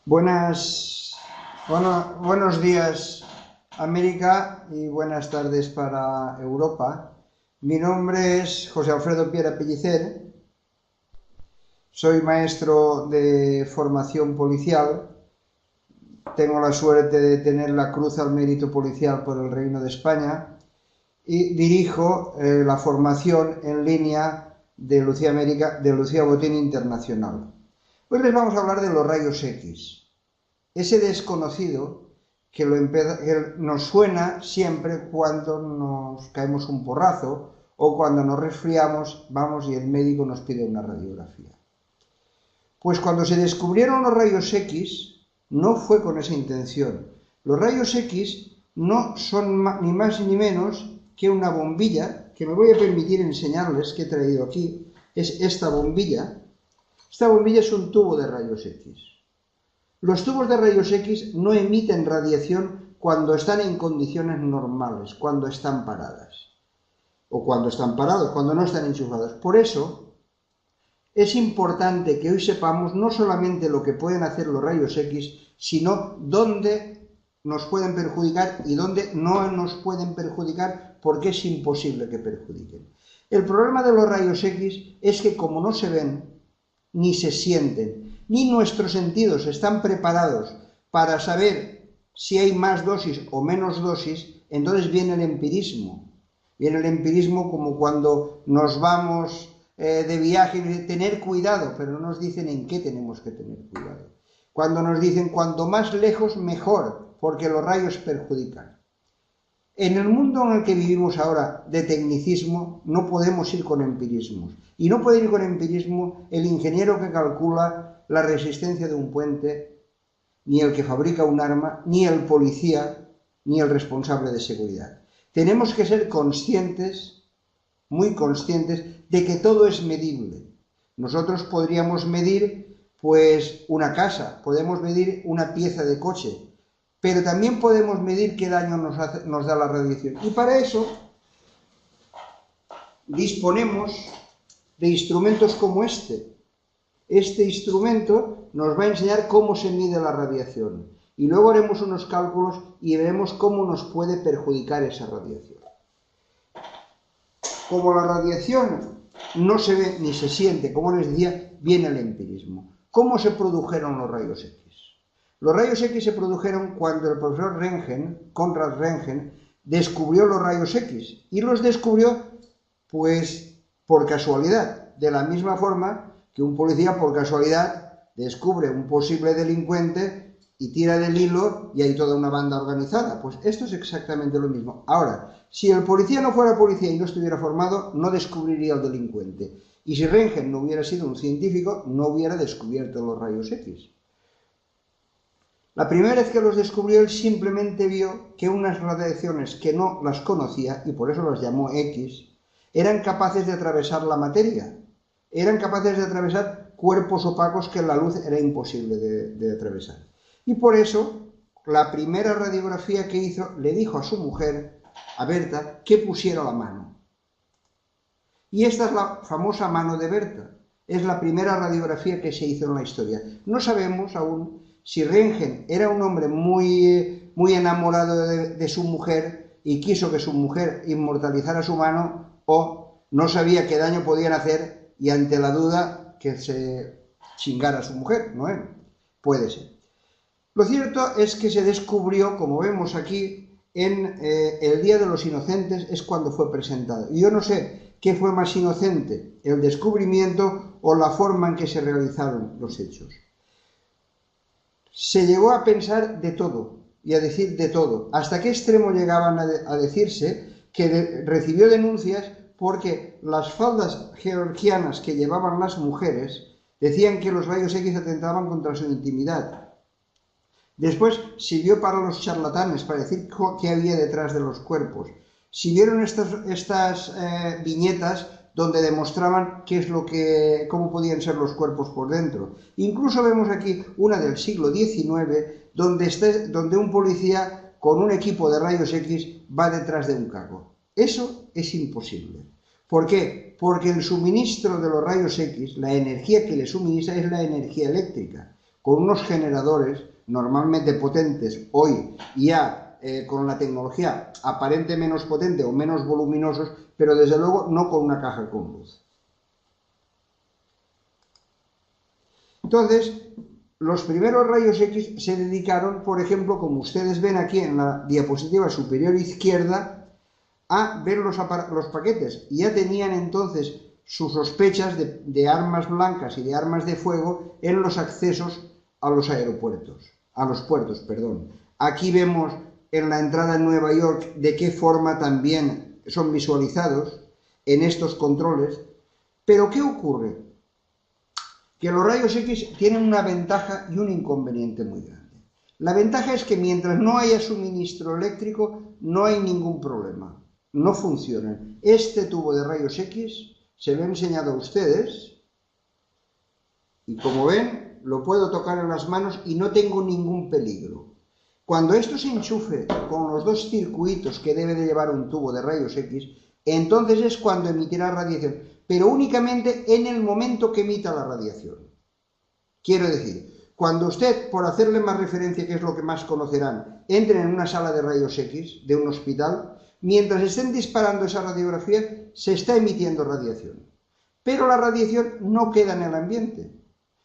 Buenos días América y buenas tardes para Europa. Mi nombre es José Alfredo Piera Pellicer, soy maestro de formación policial, tengo la suerte de tener la Cruz al Mérito Policial por el Reino de España y dirijo la formación en línea de Lucía Botín Internacional. Hoy les vamos a hablar de los rayos X. Ese desconocido que nos suena siempre cuando nos caemos un porrazo o cuando nos resfriamos, vamos y el médico nos pide una radiografía. Pues cuando se descubrieron los rayos X, no fue con esa intención. Los rayos X no son ni más ni menos que una bombilla, que me voy a permitir enseñarles, que he traído aquí, es esta bombilla. Esta bombilla es un tubo de rayos X. Los tubos de rayos X no emiten radiación cuando están en condiciones normales, cuando están paradas. O cuando están parados, cuando no están enchufados. Por eso es importante que hoy sepamos no solamente lo que pueden hacer los rayos X, sino dónde nos pueden perjudicar y dónde no nos pueden perjudicar, porque es imposible que perjudiquen. El problema de los rayos X es que como no se ven, ni se sienten, ni nuestros sentidos están preparados para saber si hay más dosis o menos dosis, entonces viene el empirismo. Viene el empirismo como cuando nos vamos de viaje y dicen tener cuidado, pero no nos dicen en qué tenemos que tener cuidado. Cuando nos dicen cuanto más lejos mejor, porque los rayos perjudican. En el mundo en el que vivimos ahora de tecnicismo no podemos ir con empirismos. Y no puede ir con empirismo el ingeniero que calcula la resistencia de un puente, ni el que fabrica un arma, ni el policía, ni el responsable de seguridad. Tenemos que ser conscientes, muy conscientes, de que todo es medible. Nosotros podríamos medir, pues, una casa, podemos medir una pieza de coche, pero también podemos medir qué daño nos da la radiación. Y para eso disponemos de instrumentos como este. Este instrumento nos va a enseñar cómo se mide la radiación. Y luego haremos unos cálculos y veremos cómo nos puede perjudicar esa radiación. Como la radiación no se ve ni se siente, como les decía, viene el empirismo. ¿Cómo se produjeron los rayos X? Los rayos X se produjeron cuando el profesor Röntgen, Konrad Röntgen, descubrió los rayos X. Y los descubrió, pues, por casualidad. De la misma forma que un policía, por casualidad, descubre un posible delincuente y tira del hilo y hay toda una banda organizada. Pues esto es exactamente lo mismo. Ahora, si el policía no fuera policía y no estuviera formado, no descubriría al delincuente. Y si Röntgen no hubiera sido un científico, no hubiera descubierto los rayos X. La primera vez que los descubrió, él simplemente vio que unas radiaciones que no las conocía, y por eso las llamó X, eran capaces de atravesar la materia. Eran capaces de atravesar cuerpos opacos que la luz era imposible de atravesar. Y por eso, la primera radiografía que hizo, le dijo a su mujer, a Berta, que pusiera la mano. Y esta es la famosa mano de Berta. Es la primera radiografía que se hizo en la historia. No sabemos aún si Röntgen era un hombre muy enamorado de su mujer y quiso que su mujer inmortalizara su mano, o no sabía qué daño podían hacer y ante la duda que se chingara a su mujer, ¿no? Puede ser. Lo cierto es que se descubrió, como vemos aquí, en el Día de los Inocentes es cuando fue presentado. Y yo no sé qué fue más inocente, el descubrimiento o la forma en que se realizaron los hechos. Se llegó a pensar de todo y a decir de todo. ¿Hasta qué extremo llegaban a decirse que recibió denuncias porque las faldas georgianas que llevaban las mujeres decían que los rayos X atentaban contra su intimidad? Después sirvió para los charlatanes, para decir qué había detrás de los cuerpos. Sirvieron estas viñetas donde demostraban cómo podían ser los cuerpos por dentro. Incluso vemos aquí una del siglo XIX, donde un policía con un equipo de rayos X va detrás de un carro. Eso es imposible. ¿Por qué? Porque el suministro de los rayos X, la energía que le suministra es la energía eléctrica. con unos generadores normalmente potentes hoy ya con la tecnología aparente menos potente o menos voluminosos, pero desde luego no con una caja con luz. Entonces, los primeros rayos X se dedicaron, por ejemplo, como ustedes ven aquí en la diapositiva superior izquierda, a ver los paquetes. Y ya tenían entonces sus sospechas de armas blancas y de armas de fuego en los accesos a los aeropuertos, a los puertos, perdón. Aquí vemos en la entrada en Nueva York de qué forma también son visualizados en estos controles. Pero ¿qué ocurre? Que los rayos X tienen una ventaja y un inconveniente muy grande. La ventaja es que mientras no haya suministro eléctrico, no hay ningún problema. No funcionan. Este tubo de rayos X se lo he enseñado a ustedes y como ven, lo puedo tocar en las manos y no tengo ningún peligro. Cuando esto se enchufe con los dos circuitos que debe de llevar un tubo de rayos X, entonces es cuando emitirá radiación, pero únicamente en el momento que emita la radiación. Quiero decir, cuando usted, por hacerle más referencia, que es lo que más conocerán, entre en una sala de rayos X de un hospital, mientras estén disparando esa radiografía, se está emitiendo radiación. Pero la radiación no queda en el ambiente.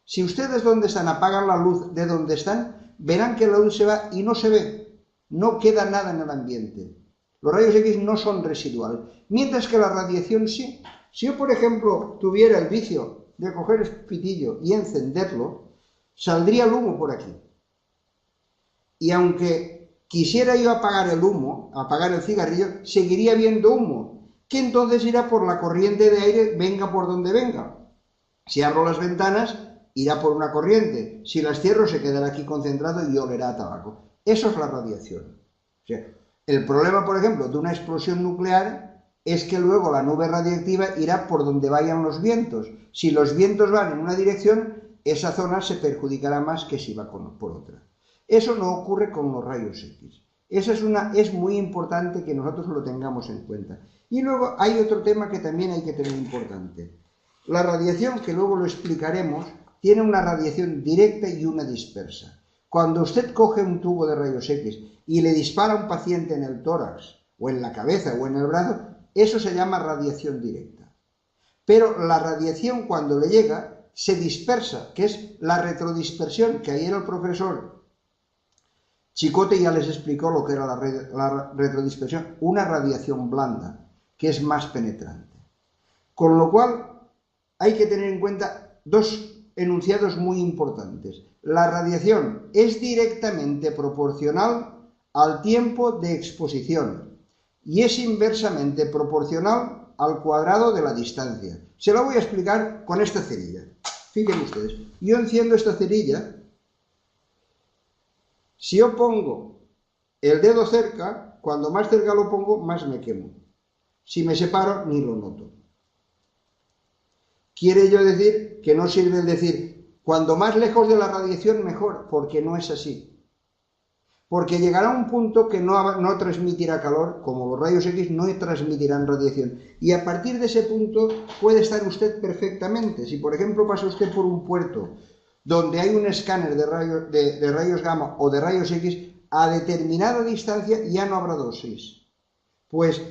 Si ustedes donde están apagan la luz de donde están, verán que la luz se va y no se ve, no queda nada en el ambiente. Los rayos X no son residuales, mientras que la radiación sí. Si yo, por ejemplo, tuviera el vicio de coger el pitillo y encenderlo, saldría el humo por aquí. Y aunque quisiera yo apagar el humo, apagar el cigarrillo, seguiría viendo humo, que entonces irá por la corriente de aire, venga por donde venga. Si abro las ventanas, irá por una corriente. Si las cierro, se quedará aquí concentrado y olerá a tabaco. Eso es la radiación. O sea, el problema, por ejemplo, de una explosión nuclear es que luego la nube radiactiva irá por donde vayan los vientos. Si los vientos van en una dirección, esa zona se perjudicará más que si va por otra. Eso no ocurre con los rayos X. Es muy importante que nosotros lo tengamos en cuenta. Y luego hay otro tema que también hay que tener importante. La radiación, que luego lo explicaremos, tiene una radiación directa y una dispersa. Cuando usted coge un tubo de rayos X y le dispara a un paciente en el tórax, o en la cabeza, o en el brazo, eso se llama radiación directa. Pero la radiación, cuando le llega, se dispersa, que es la retrodispersión, que ayer el profesor Chicote ya les explicó lo que era la retrodispersión, una radiación blanda, que es más penetrante. Con lo cual, hay que tener en cuenta dos enunciados muy importantes. La radiación es directamente proporcional al tiempo de exposición y es inversamente proporcional al cuadrado de la distancia. Se lo voy a explicar con esta cerilla. Fíjense ustedes, yo enciendo esta cerilla. Si yo pongo el dedo cerca, cuando más cerca lo pongo, más me quemo. Si me separo, ni lo noto. Quiere yo decir que no sirve el decir, cuando más lejos de la radiación, mejor, porque no es así. Porque llegará un punto que no transmitirá calor, como los rayos X no transmitirán radiación. Y a partir de ese punto puede estar usted perfectamente. Si, por ejemplo, pasa usted por un puerto donde hay un escáner de rayos gamma o de rayos X, a determinada distancia ya no habrá dosis. Pues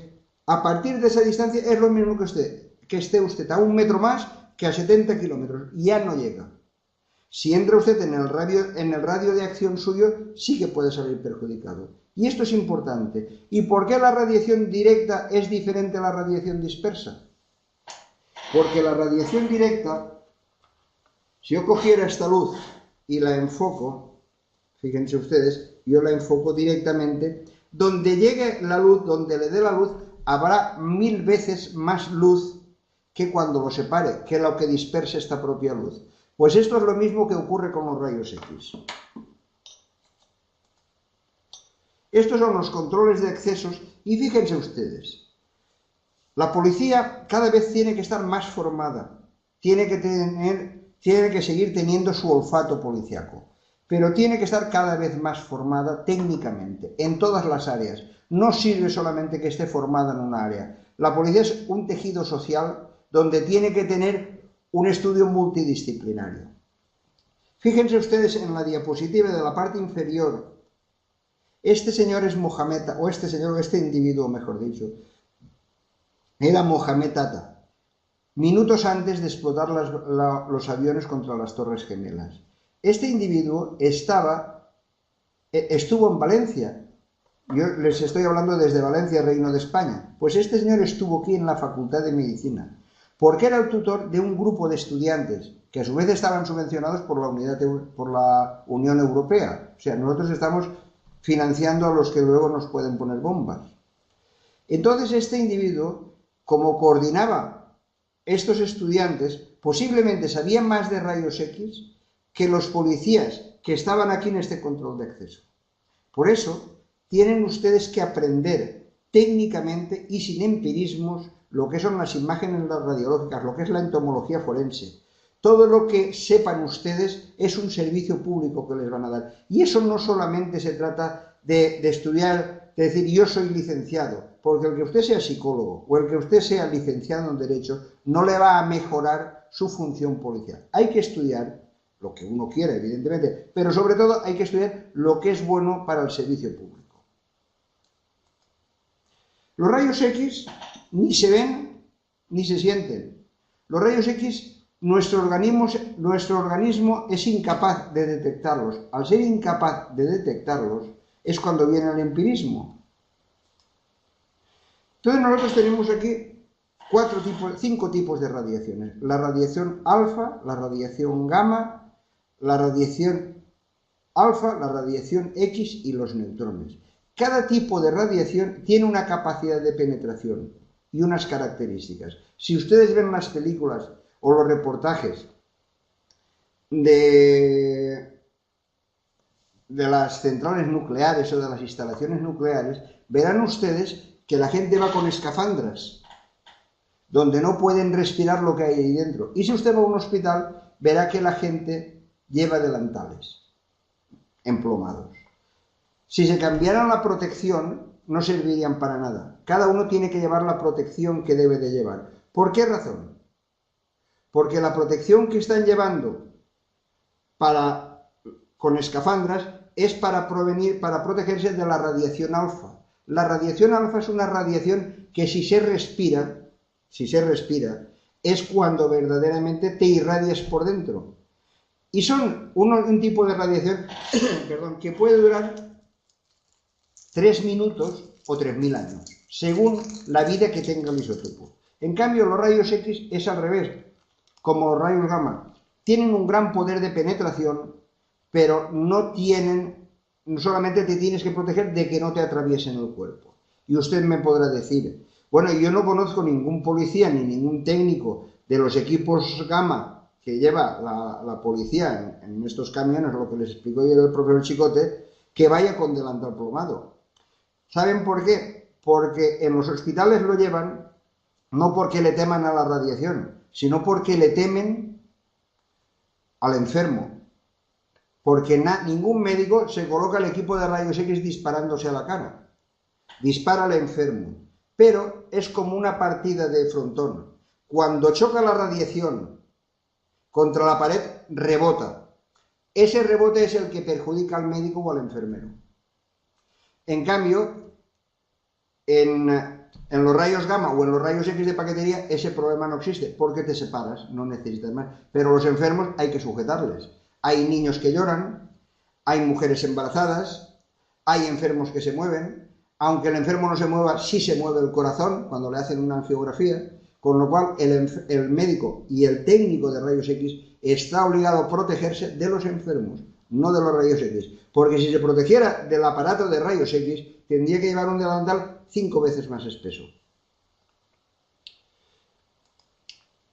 a partir de esa distancia es lo mismo que esté usted a 1 metro más que a 70 kilómetros, ya no llega. Si entra usted en el radio de acción suyo, sí que puede salir perjudicado. Y esto es importante. ¿Y por qué la radiación directa es diferente a la radiación dispersa? Porque la radiación directa, si yo cogiera esta luz y la enfoco, fíjense ustedes, yo la enfoco directamente, donde llegue la luz, donde le dé la luz, habrá 1000 veces más luz que cuando lo separe, que lo que disperse esta propia luz. Pues esto es lo mismo que ocurre con los rayos X. Estos son los controles de accesos y fíjense ustedes, la policía cada vez tiene que estar más formada, tiene que seguir teniendo su olfato policíaco, pero tiene que estar cada vez más formada técnicamente, en todas las áreas. No sirve solamente que esté formada en una área. La policía es un tejido social donde tiene que tener un estudio multidisciplinario. Fíjense ustedes en la diapositiva de la parte inferior. Este señor es Mohamed, o este individuo, mejor dicho, era Mohamed Atta, minutos antes de explotar los aviones contra las Torres Gemelas. Este individuo estuvo en Valencia. Yo les estoy hablando desde Valencia, Reino de España. Pues este señor estuvo aquí en la Facultad de Medicina, porque era el tutor de un grupo de estudiantes que a su vez estaban subvencionados por la Unión Europea. O sea, nosotros estamos financiando a los que luego nos pueden poner bombas. Entonces este individuo, como coordinaba estos estudiantes, posiblemente sabía más de rayos X que los policías que estaban aquí en este control de acceso. Por eso tienen ustedes que aprender técnicamente y sin empirismos lo que son las imágenes radiológicas, lo que es la entomología forense. Todo lo que sepan ustedes es un servicio público que les van a dar. Y eso no solamente se trata de estudiar, de decir yo soy licenciado, porque el que usted sea psicólogo o el que usted sea licenciado en Derecho no le va a mejorar su función policial. Hay que estudiar lo que uno quiera, evidentemente, pero sobre todo hay que estudiar lo que es bueno para el servicio público. Los rayos X ni se ven ni se sienten. Los rayos X, nuestro organismo es incapaz de detectarlos. Al ser incapaz de detectarlos es cuando viene el empirismo. Entonces nosotros tenemos aquí 5 tipos de radiaciones. La radiación alfa, la radiación gamma, la radiación alfa, la radiación X y los neutrones. Cada tipo de radiación tiene una capacidad de penetración y unas características. Si ustedes ven las películas o los reportajes de las centrales nucleares o de las instalaciones nucleares, verán ustedes que la gente va con escafandras, donde no pueden respirar lo que hay ahí dentro. Y si usted va a un hospital, verá que la gente lleva delantales emplomados. Si se cambiaran la protección, no servirían para nada. Cada uno tiene que llevar la protección que debe de llevar. ¿Por qué razón? Porque la protección que están llevando con escafandras es para protegerse de la radiación alfa. La radiación alfa es una radiación que si se respira, es cuando verdaderamente te irradias por dentro. Y son un tipo de radiación que puede durar 3 minutos o 3000 años, según la vida que tenga el isótopo. En cambio, los rayos X es al revés, como los rayos gamma. Tienen un gran poder de penetración, pero no solamente te tienes que proteger de que no te atraviesen el cuerpo. Y usted me podrá decir, bueno, yo no conozco ningún policía ni ningún técnico de los equipos gamma que lleva la policía en estos camiones, lo que les explicó yo el profesor Chicote, que vaya con delantal plomado. ¿Saben por qué? Porque en los hospitales lo llevan no porque le teman a la radiación, sino porque le temen al enfermo. Porque ningún médico se coloca el equipo de rayos X disparándose a la cara. Dispara al enfermo. Pero es como una partida de frontón. Cuando choca la radiación contra la pared, rebota. Ese rebote es el que perjudica al médico o al enfermero. En cambio, en los rayos gamma o en los rayos X de paquetería, ese problema no existe, porque te separas, no necesitas más. Pero los enfermos hay que sujetarles. Hay niños que lloran, hay mujeres embarazadas, hay enfermos que se mueven. Aunque el enfermo no se mueva, sí se mueve el corazón cuando le hacen una angiografía, con lo cual el médico y el técnico de rayos X está obligado a protegerse de los enfermos, no de los rayos X. Porque si se protegiera del aparato de rayos X, tendría que llevar un delantal 5 veces más espeso.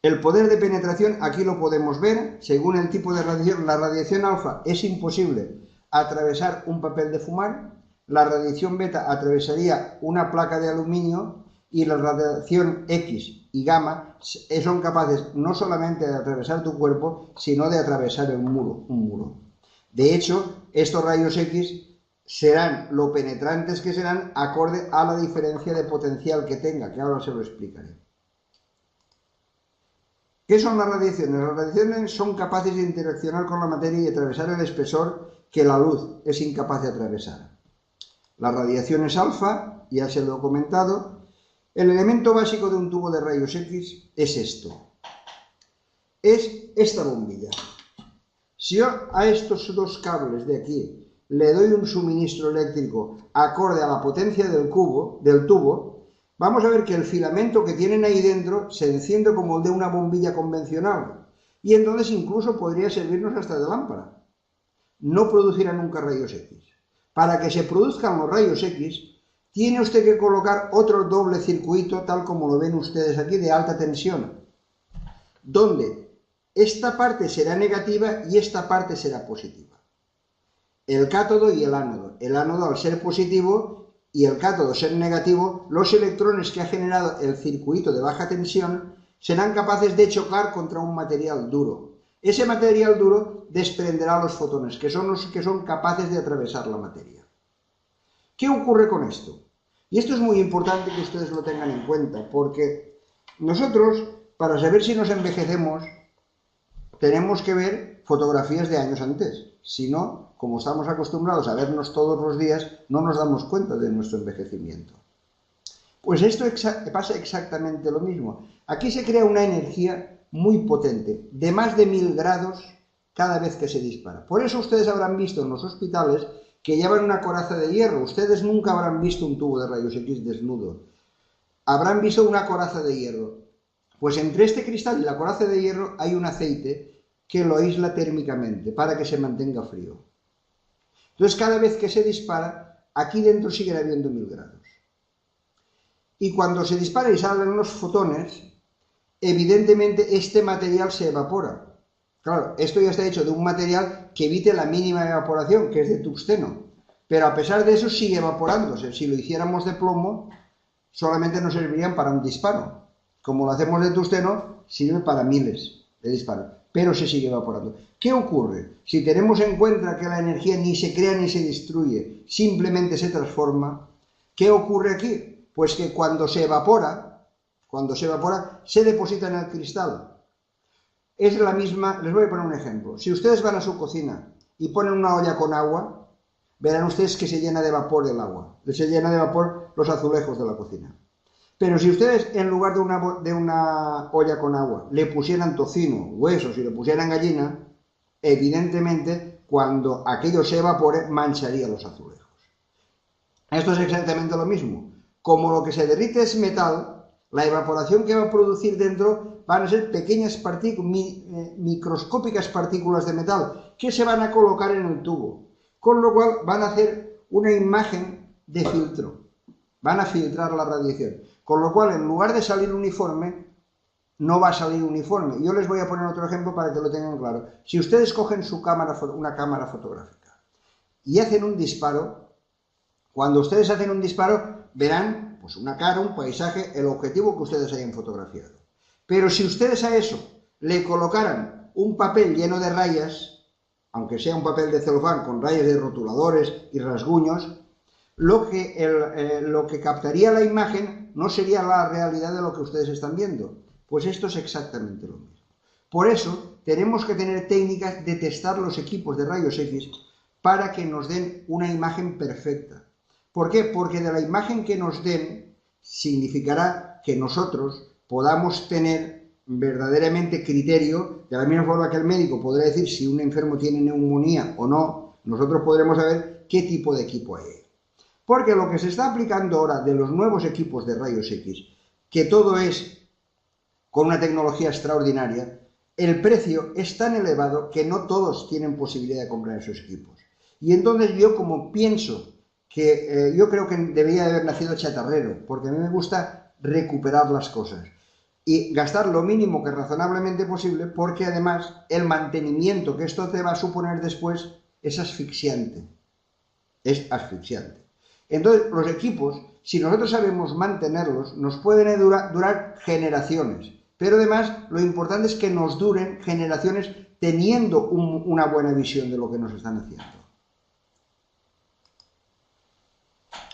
El poder de penetración, aquí lo podemos ver, según el tipo de radiación. La radiación alfa es imposible atravesar un papel de fumar, la radiación beta atravesaría una placa de aluminio y la radiación X y gamma son capaces no solamente de atravesar tu cuerpo, sino de atravesar un muro. De hecho, estos rayos X serán lo penetrantes que serán acorde a la diferencia de potencial que tenga, que ahora se lo explicaré. ¿Qué son las radiaciones? Las radiaciones son capaces de interaccionar con la materia y atravesar el espesor que la luz es incapaz de atravesar. Las radiaciones alfa, ya se lo he comentado. El elemento básico de un tubo de rayos X es esto. Es esta bombilla. Si yo a estos dos cables de aquí le doy un suministro eléctrico acorde a la potencia del tubo, vamos a ver que el filamento que tienen ahí dentro se enciende como el de una bombilla convencional. Y entonces incluso podría servirnos hasta de lámpara. No producirá nunca rayos X. Para que se produzcan los rayos X, tiene usted que colocar otro doble circuito, tal como lo ven ustedes aquí, de alta tensión, donde esta parte será negativa y esta parte será positiva. El cátodo y el ánodo. El ánodo, al ser positivo, y el cátodo ser negativo, los electrones que ha generado el circuito de baja tensión serán capaces de chocar contra un material duro. Ese material duro desprenderá los fotones, que son los que son capaces de atravesar la materia. ¿Qué ocurre con esto? Y esto es muy importante que ustedes lo tengan en cuenta, porque nosotros, para saber si nos envejecemos, tenemos que ver fotografías de años antes. Si no, como estamos acostumbrados a vernos todos los días, no nos damos cuenta de nuestro envejecimiento. Pues esto pasa exactamente lo mismo. Aquí se crea una energía muy potente, de más de 1000 grados cada vez que se dispara. Por eso ustedes habrán visto en los hospitales que llevan una coraza de hierro. Ustedes nunca habrán visto un tubo de rayos X desnudo. Habrán visto una coraza de hierro. Pues entre este cristal y la coraza de hierro hay un aceite que lo aísla térmicamente para que se mantenga frío. Entonces, cada vez que se dispara, aquí dentro siguen habiendo 1000 grados. Y cuando se dispara y salen los fotones, evidentemente este material se evapora. Claro, esto ya está hecho de un material que evite la mínima evaporación, que es de tungsteno. Pero a pesar de eso sigue evaporándose. Si lo hiciéramos de plomo, solamente nos servirían para un disparo. Como lo hacemos de tungsteno, sirve para miles de disparos. Pero se sigue evaporando. ¿Qué ocurre? Si tenemos en cuenta que la energía ni se crea ni se destruye, simplemente se transforma, ¿qué ocurre aquí? Pues que cuando se evapora, se deposita en el cristal. Es la misma, les voy a poner un ejemplo. Si ustedes van a su cocina y ponen una olla con agua, verán ustedes que se llena de vapor el agua, se llena de vapor los azulejos de la cocina. Pero si ustedes, en lugar de una olla con agua, le pusieran tocino, huesos y le pusieran gallina, evidentemente, cuando aquello se evapore, mancharía los azulejos. Esto es exactamente lo mismo. Como lo que se derrite es metal, la evaporación que va a producir dentro van a ser pequeñas microscópicas partículas de metal que se van a colocar en el tubo, con lo cual van a hacer una imagen de filtro, van a filtrar la radiación. Con lo cual, en lugar de salir uniforme, no va a salir uniforme. Yo les voy a poner otro ejemplo para que lo tengan claro. Si ustedes cogen una cámara fotográfica y hacen un disparo, cuando ustedes hacen un disparo, verán pues una cara, un paisaje, el objetivo que ustedes hayan fotografiado. Pero si ustedes a eso le colocaran un papel lleno de rayas, aunque sea un papel de celofán con rayas de rotuladores y rasguños, lo que captaría la imagen no sería la realidad de lo que ustedes están viendo. Pues esto es exactamente lo mismo. Por eso tenemos que tener técnicas de testar los equipos de rayos X para que nos den una imagen perfecta. ¿Por qué? Porque de la imagen que nos den significará que nosotros podamos tener verdaderamente criterio, de la misma forma que el médico podrá decir si un enfermo tiene neumonía o no, nosotros podremos saber qué tipo de equipo hay. Porque lo que se está aplicando ahora de los nuevos equipos de rayos X, que todo es con una tecnología extraordinaria, el precio es tan elevado que no todos tienen posibilidad de comprar esos equipos. Y entonces yo, como pienso que yo creo que debería de haber nacido chatarrero, porque a mí me gusta recuperar las cosas y gastar lo mínimo que razonablemente posible, porque además el mantenimiento que esto te va a suponer después es asfixiante. Es asfixiante. Entonces, los equipos, si nosotros sabemos mantenerlos, nos pueden durar generaciones. Pero además, lo importante es que nos duren generaciones teniendo una buena visión de lo que nos están haciendo.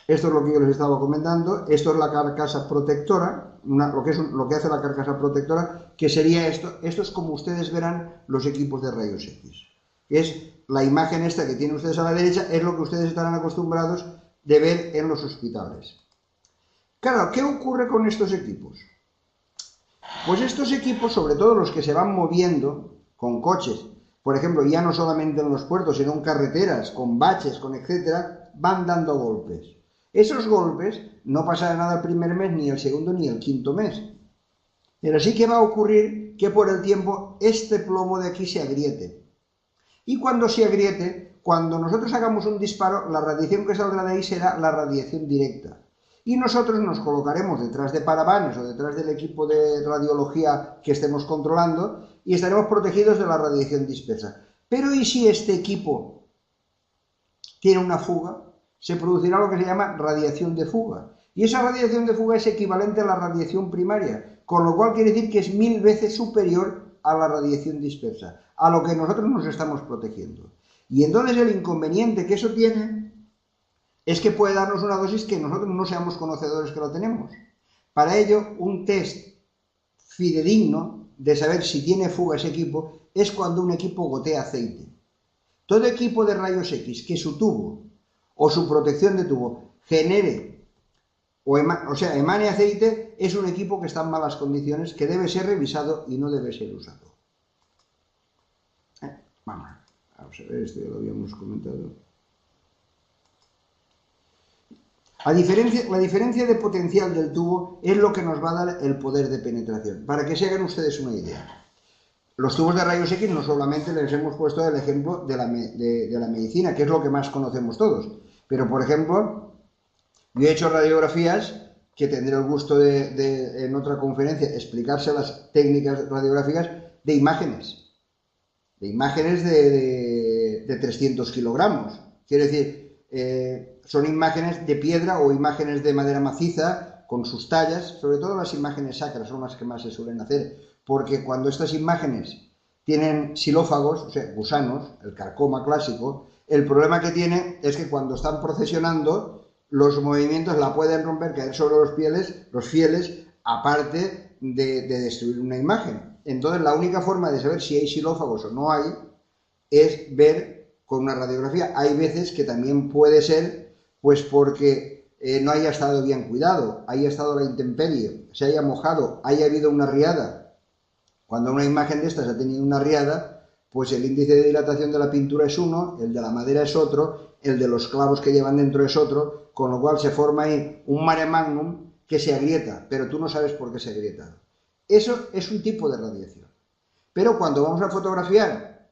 Esto es lo que yo les estaba comentando. Esto es la carcasa protectora, lo que hace la carcasa protectora, que sería esto. Esto es como ustedes verán los equipos de rayos X. Es la imagen esta que tienen ustedes a la derecha, es lo que ustedes estarán acostumbrados de ver en los hospitales. Claro, ¿qué ocurre con estos equipos? Pues estos equipos, sobre todo los que se van moviendo con coches, por ejemplo, ya no solamente en los puertos, sino en carreteras, con baches, con etcétera, van dando golpes. Esos golpes no pasará nada el primer mes, ni el segundo, ni el quinto mes. Pero sí que va a ocurrir que por el tiempo este plomo de aquí se agriete. Y cuando se agriete, cuando nosotros hagamos un disparo, la radiación que saldrá de ahí será la radiación directa. Y nosotros nos colocaremos detrás de paravanes o detrás del equipo de radiología que estemos controlando y estaremos protegidos de la radiación dispersa. Pero ¿y si este equipo tiene una fuga? Se producirá lo que se llama radiación de fuga. Y esa radiación de fuga es equivalente a la radiación primaria, con lo cual quiere decir que es 1000 veces superior a la radiación dispersa, a lo que nosotros nos estamos protegiendo. Y entonces el inconveniente que eso tiene es que puede darnos una dosis que nosotros no seamos conocedores que lo tenemos. Para ello, un test fidedigno de saber si tiene fuga ese equipo es cuando un equipo gotea aceite. Todo equipo de rayos X que su tubo o su protección de tubo genere emane aceite, es un equipo que está en malas condiciones, que debe ser revisado y no debe ser usado. Vamos a ver, esto ya lo habíamos comentado. La diferencia de potencial del tubo es lo que nos va a dar el poder de penetración. Para que se hagan ustedes una idea. Los tubos de rayos X no solamente les hemos puesto el ejemplo de la medicina, que es lo que más conocemos todos. Pero, por ejemplo, yo he hecho radiografías, que tendré el gusto de en otra conferencia explicarse las técnicas radiográficas de imágenes. De imágenes de 300 kilogramos. Quiere decir, son imágenes de piedra o imágenes de madera maciza con sus tallas, sobre todo las imágenes sacras son las que más se suelen hacer, porque cuando estas imágenes tienen xilófagos, o sea, gusanos, el carcoma clásico, el problema que tiene es que cuando están procesionando, los movimientos la pueden romper, caer sobre los fieles, aparte de destruir una imagen. Entonces, la única forma de saber si hay xilófagos o no hay es ver con una radiografía. Hay veces que también puede ser, pues porque no haya estado bien cuidado, haya estado a la intemperie, se haya mojado, haya habido una riada. Cuando una imagen de estas ha tenido una riada, pues el índice de dilatación de la pintura es uno, el de la madera es otro, el de los clavos que llevan dentro es otro, con lo cual se forma ahí un mare magnum que se agrieta, pero tú no sabes por qué se agrieta. Eso es un tipo de radiación. Pero cuando vamos a fotografiar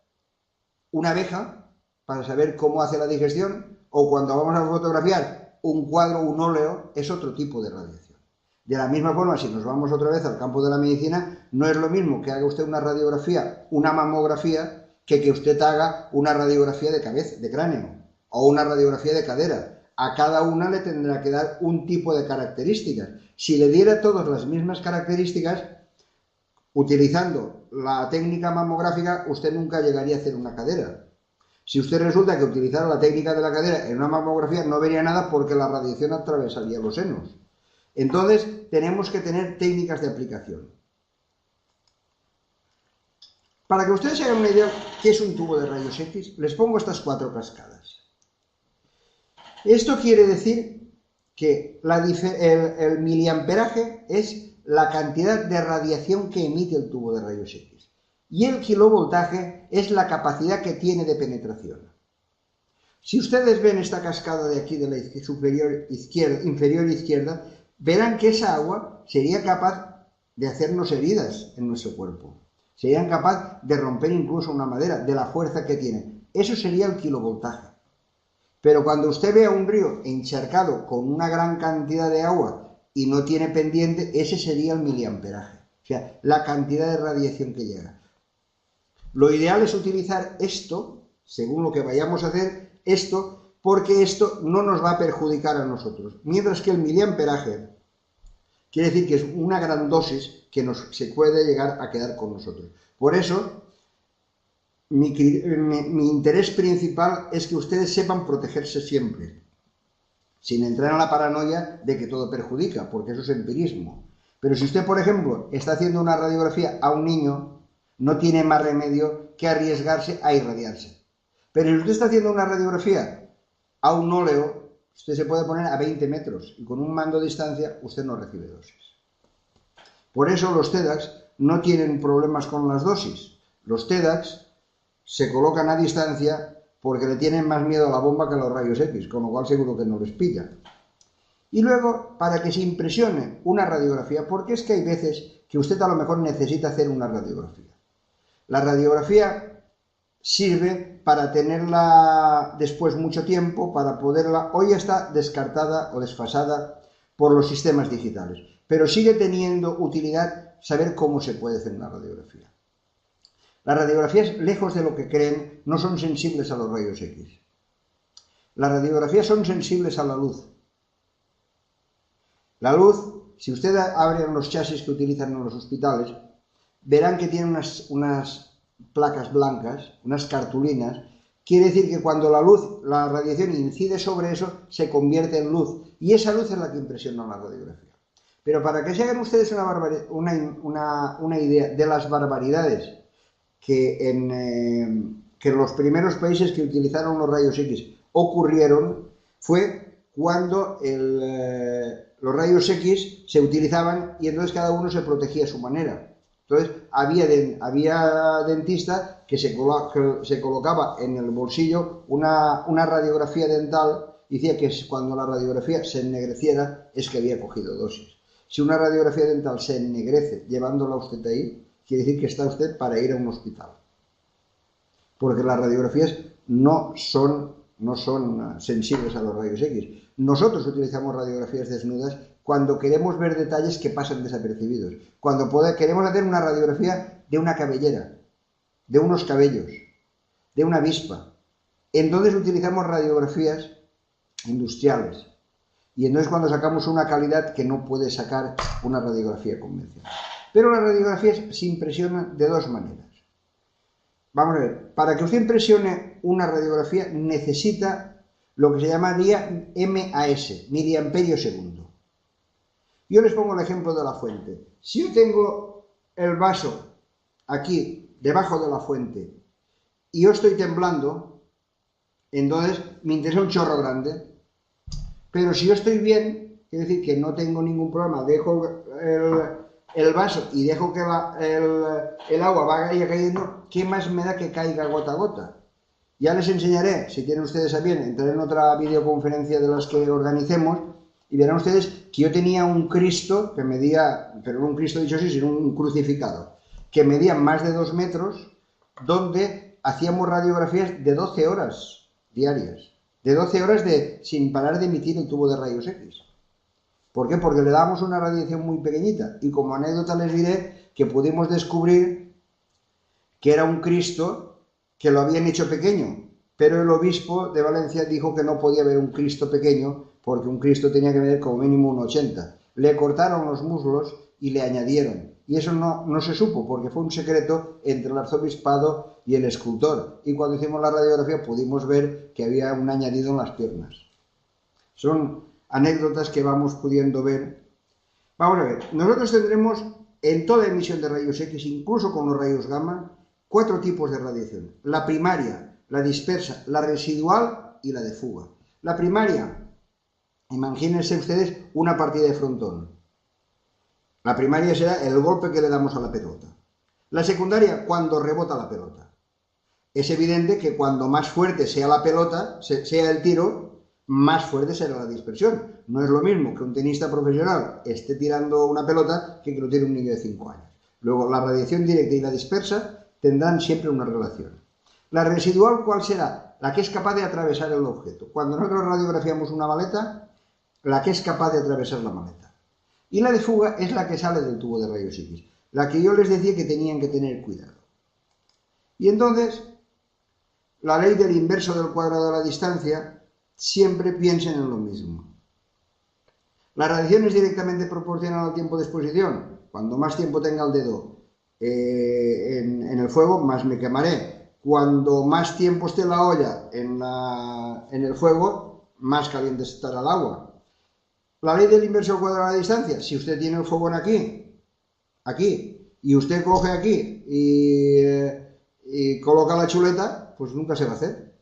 una abeja, para saber cómo hace la digestión, o cuando vamos a fotografiar un cuadro, un óleo, es otro tipo de radiación. De la misma forma, si nos vamos otra vez al campo de la medicina, no es lo mismo que haga usted una radiografía, una mamografía, que usted haga una radiografía de cabeza, de cráneo, o una radiografía de cadera. A cada una le tendrá que dar un tipo de características. Si le diera todas las mismas características, utilizando la técnica mamográfica, usted nunca llegaría a hacer una cadera. Si usted resulta que utilizara la técnica de la cadera en una mamografía, no vería nada porque la radiación atravesaría los senos. Entonces, tenemos que tener técnicas de aplicación. Para que ustedes se hagan una idea de qué es un tubo de rayos X, les pongo estas 4 cascadas. Esto quiere decir que el miliamperaje es la cantidad de radiación que emite el tubo de rayos X. Y el kilovoltaje es la capacidad que tiene de penetración. Si ustedes ven esta cascada de aquí de la inferior izquierda, verán que esa agua sería capaz de hacernos heridas en nuestro cuerpo. Serían capaz de romper incluso una madera, de la fuerza que tiene. Eso sería el kilovoltaje. Pero cuando usted vea un río encharcado con una gran cantidad de agua y no tiene pendiente, ese sería el miliamperaje. O sea, la cantidad de radiación que llega. Lo ideal es utilizar esto, según lo que vayamos a hacer, esto, porque esto no nos va a perjudicar a nosotros. Mientras que el miliamperaje quiere decir que es una gran dosis que se puede llegar a quedar con nosotros. Por eso, mi interés principal es que ustedes sepan protegerse siempre. sin entrar en la paranoia de que todo perjudica, porque eso es empirismo. Pero si usted, por ejemplo, está haciendo una radiografía a un niño, no tiene más remedio que arriesgarse a irradiarse. Pero si usted está haciendo una radiografía a un óleo, usted se puede poner a 20 metros y con un mando de distancia usted no recibe dosis. Por eso los TEDx no tienen problemas con las dosis. Los TEDx se colocan a distancia porque le tienen más miedo a la bomba que a los rayos X, con lo cual seguro que no les pilla. Y luego, para que se impresione una radiografía, porque es que hay veces que usted a lo mejor necesita hacer una radiografía. La radiografía sirve para tenerla después mucho tiempo, para poderla... Hoy está descartada o desfasada por los sistemas digitales, pero sigue teniendo utilidad saber cómo se puede hacer una radiografía. Las radiografías, lejos de lo que creen, no son sensibles a los rayos X. Las radiografías son sensibles a la luz. La luz, si usted abre los chasis que utilizan en los hospitales, verán que tiene unas placas blancas, unas cartulinas. Quiere decir que cuando la radiación incide sobre eso, se convierte en luz. Y esa luz es la que impresiona la radiografía. Pero para que se hagan ustedes una idea de las barbaridades que en los primeros países que utilizaron los rayos X ocurrieron, fue cuando los rayos X se utilizaban y entonces cada uno se protegía a su manera. Entonces había dentista que se colocaba en el bolsillo una radiografía dental y decía que cuando la radiografía se ennegreciera es que había cogido dosis. Si una radiografía dental se ennegrece llevándola usted ahí, quiere decir que está usted para ir a un hospital. Porque las radiografías no son sensibles a los rayos X. Nosotros utilizamos radiografías desnudas cuando queremos ver detalles que pasan desapercibidos. Cuando queremos hacer una radiografía de una cabellera, de unos cabellos, de una avispa. Entonces utilizamos radiografías industriales. Y entonces cuando sacamos una calidad que no puede sacar una radiografía convencional. Pero las radiografías se impresionan de dos maneras. Vamos a ver, para que usted impresione una radiografía necesita lo que se llamaría MAS, miliamperio segundo. Yo les pongo el ejemplo de la fuente. Si yo tengo el vaso aquí, debajo de la fuente, y yo estoy temblando, entonces me interesa un chorro grande. Pero si yo estoy bien, quiere decir que no tengo ningún problema, dejo el vaso y dejo que el agua vaya cayendo, ¿qué más me da que caiga gota a gota? Ya les enseñaré, si tienen ustedes a bien, entraré en otra videoconferencia de las que organicemos y verán ustedes que yo tenía un Cristo que medía, pero no un Cristo dicho así, sino un crucificado, que medía más de 2 metros, donde hacíamos radiografías de 12 horas diarias, de 12 horas sin parar de emitir el tubo de rayos X. ¿Por qué? Porque le damos una radiación muy pequeñita. Y como anécdota les diré que pudimos descubrir que era un Cristo que lo habían hecho pequeño, pero el obispo de Valencia dijo que no podía haber un Cristo pequeño porque un Cristo tenía que medir como mínimo 1,80. Le cortaron los muslos y le añadieron. Y eso no se supo porque fue un secreto entre el arzobispado y el escultor. Y cuando hicimos la radiografía pudimos ver que había un añadido en las piernas. Son anécdotas que vamos pudiendo ver. Vamos a ver, nosotros tendremos en toda emisión de rayos X, incluso con los rayos gamma, 4 tipos de radiación. La primaria, la dispersa, la residual y la de fuga. La primaria, imagínense ustedes una partida de frontón. La primaria será el golpe que le damos a la pelota. La secundaria, cuando rebota la pelota. Es evidente que cuando más fuerte sea la pelota, sea el tiro, más fuerte será la dispersión. No es lo mismo que un tenista profesional esté tirando una pelota que lo tire un niño de 5 años. Luego, la radiación directa y la dispersa tendrán siempre una relación. La residual, ¿cuál será? La que es capaz de atravesar el objeto. Cuando nosotros radiografiamos una maleta, la que es capaz de atravesar la maleta. Y la de fuga es la que sale del tubo de rayos X. La que yo les decía que tenían que tener cuidado. Y entonces, la ley del inverso del cuadrado de la distancia, siempre piensen en lo mismo. La radiación es directamente proporcional al tiempo de exposición. Cuando más tiempo tenga el dedo en el fuego, más me quemaré. Cuando más tiempo esté la olla en el fuego, más caliente estará el agua. La ley del inverso al cuadrado de la distancia. Si usted tiene el fogón aquí, y usted coge aquí y coloca la chuleta, pues nunca se va a hacer.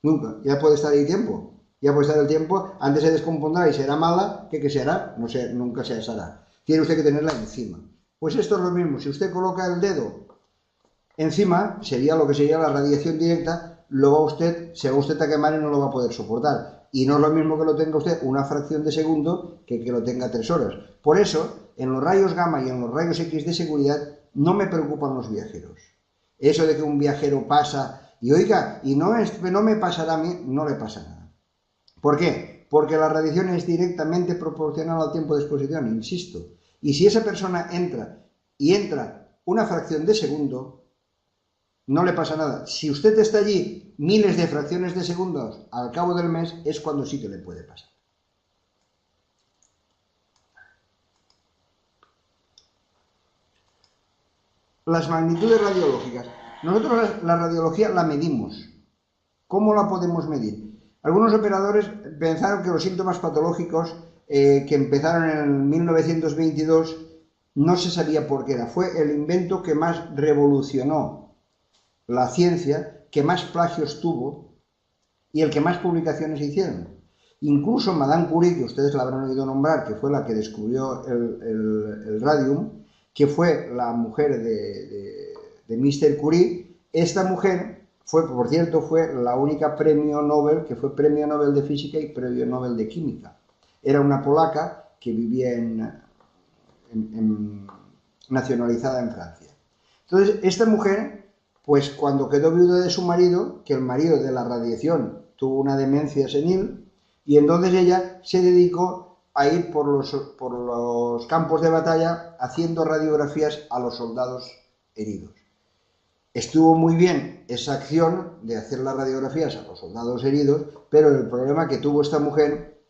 Nunca. Ya puede estar ahí tiempo. Ya puede estar el tiempo, antes se descompondrá y será mala, ¿qué se hará? No sé, nunca se asará. Tiene usted que tenerla encima. Pues esto es lo mismo. Si usted coloca el dedo encima, sería lo que sería la radiación directa, se va usted a quemar y no lo va a poder soportar. Y no es lo mismo que lo tenga usted una fracción de segundo que lo tenga 3 horas. Por eso, en los rayos gamma y en los rayos X de seguridad, no me preocupan los viajeros. Eso de que un viajero pasa y oiga, y no me pasará a mí, no le pasa nada. ¿Por qué? Porque la radiación es directamente proporcional al tiempo de exposición, insisto. Y si esa persona entra una fracción de segundo, no le pasa nada. Si usted está allí miles de fracciones de segundos al cabo del mes, es cuando sí que le puede pasar. Las magnitudes radiológicas. Nosotros la radiología la medimos. ¿Cómo la podemos medir? Algunos operadores pensaron que los síntomas patológicos que empezaron en 1922 no se sabía por qué era. Fue el invento que más revolucionó la ciencia, que más plagios tuvo y el que más publicaciones hicieron. Incluso Madame Curie, que ustedes la habrán oído nombrar, que fue la que descubrió el radium, que fue la mujer de Mr. Curie, esta mujer por cierto, fue la única premio Nobel que fue premio Nobel de Física y premio Nobel de Química. Era una polaca que vivía nacionalizada en Francia. Entonces, esta mujer, pues cuando quedó viuda de su marido, que el marido de la radiación tuvo una demencia senil, y entonces ella se dedicó a ir por los campos de batalla haciendo radiografías a los soldados heridos. Estuvo muy bien esa acción de hacer las radiografías a los soldados heridos, pero el problema que tuvo esta mujer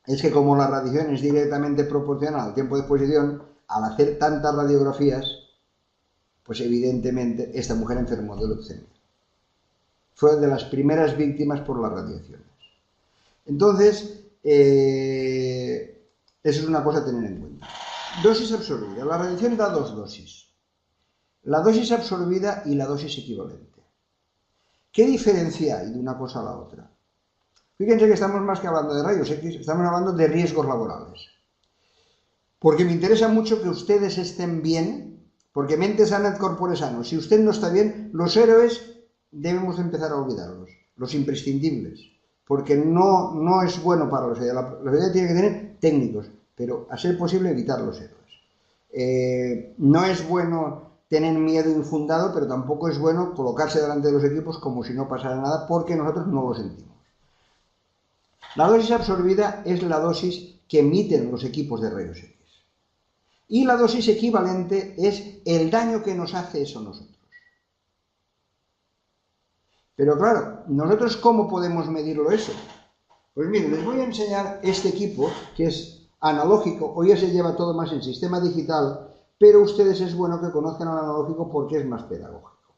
es que como la radiación es directamente proporcional al tiempo de exposición, al hacer tantas radiografías, pues evidentemente esta mujer enfermó de leucemia. Fue de las primeras víctimas por las radiaciones. Entonces, eso es una cosa a tener en cuenta. Dosis absorbida. La radiación da 2 dosis. La dosis absorbida y la dosis equivalente. ¿Qué diferencia hay de una cosa a la otra? Fíjense que estamos más que hablando de rayos X, estamos hablando de riesgos laborales. Porque me interesa mucho que ustedes estén bien, porque mente sana et corpore sano. Si usted no está bien, los héroes debemos empezar a olvidarlos, los imprescindibles. Porque no es bueno para la sociedad. La sociedad tiene que tener técnicos, pero a ser posible evitar los héroes. No es bueno tener miedo infundado, pero tampoco es bueno colocarse delante de los equipos como si no pasara nada, porque nosotros no lo sentimos. La dosis absorbida es la dosis que emiten los equipos de rayos X. Y la dosis equivalente es el daño que nos hace eso a nosotros. Pero claro, ¿nosotros cómo podemos medirlo eso? Pues miren, les voy a enseñar este equipo, que es analógico, hoy ya se lleva todo más en sistema digital, pero ustedes es bueno que conozcan al analógico porque es más pedagógico,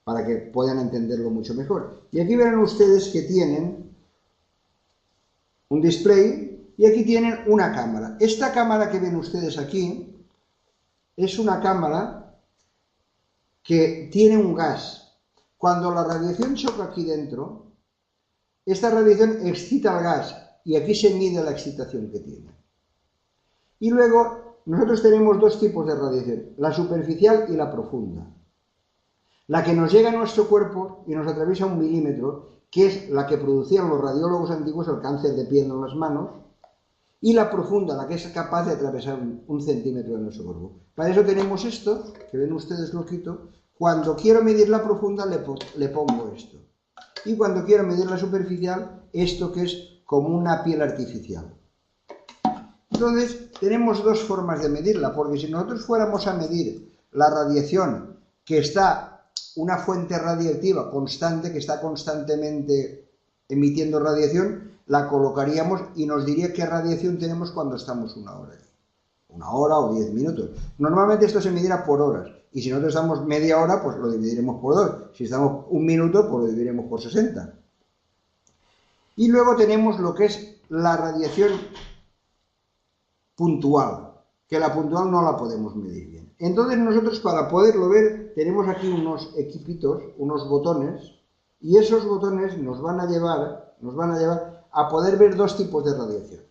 para que puedan entenderlo mucho mejor. Y aquí verán ustedes que tienen un display y aquí tienen una cámara. Esta cámara que ven ustedes aquí es una cámara que tiene un gas. Cuando la radiación choca aquí dentro, esta radiación excita al gas y aquí se mide la excitación que tiene. Y luego nosotros tenemos 2 tipos de radiación, la superficial y la profunda. La que nos llega a nuestro cuerpo y nos atraviesa 1 milímetro, que es la que producían los radiólogos antiguos, el cáncer de piel en las manos, y la profunda, la que es capaz de atravesar 1 centímetro de nuestro cuerpo. Para eso tenemos esto, que ven ustedes lo quito. Cuando quiero medir la profunda le pongo esto. Y cuando quiero medir la superficial, esto que es como una piel artificial. Entonces, tenemos 2 formas de medirla, porque si nosotros fuéramos a medir la radiación, que está una fuente radiactiva constante, que está constantemente emitiendo radiación, la colocaríamos y nos diría qué radiación tenemos cuando estamos 1 hora. 1 hora o 10 minutos. Normalmente esto se medirá por horas, y si nosotros estamos media hora, pues lo dividiremos por 2. Si estamos 1 minuto, pues lo dividiremos por 60. Y luego tenemos lo que es la radiación puntual, que la puntual no la podemos medir bien. Entonces nosotros, para poderlo ver, tenemos aquí unos equipitos, unos botones, y esos botones nos van a llevar a poder ver dos tipos de radiación.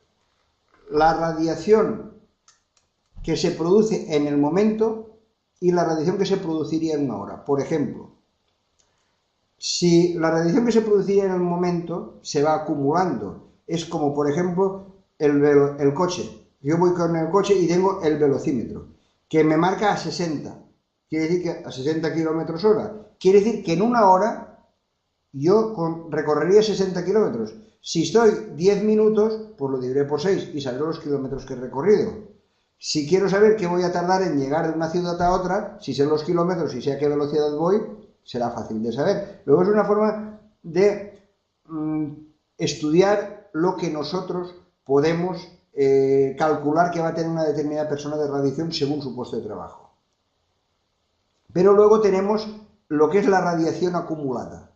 La radiación que se produce en el momento y la radiación que se produciría en una hora. Por ejemplo, si la radiación que se produciría en el momento se va acumulando, es como por ejemplo el coche. Yo voy con el coche y tengo el velocímetro, que me marca a 60, quiere decir que a 60 kilómetros hora. Quiere decir que en una hora yo recorrería 60 kilómetros. Si estoy 10 minutos, pues lo dividiré por 6 y sabré los kilómetros que he recorrido. Si quiero saber qué voy a tardar en llegar de una ciudad a otra, si sé los kilómetros y sé a qué velocidad voy, será fácil de saber. Luego es una forma de estudiar lo que nosotros podemos calcular que va a tener una determinada persona de radiación según su puesto de trabajo. Pero luego tenemos lo que es la radiación acumulada.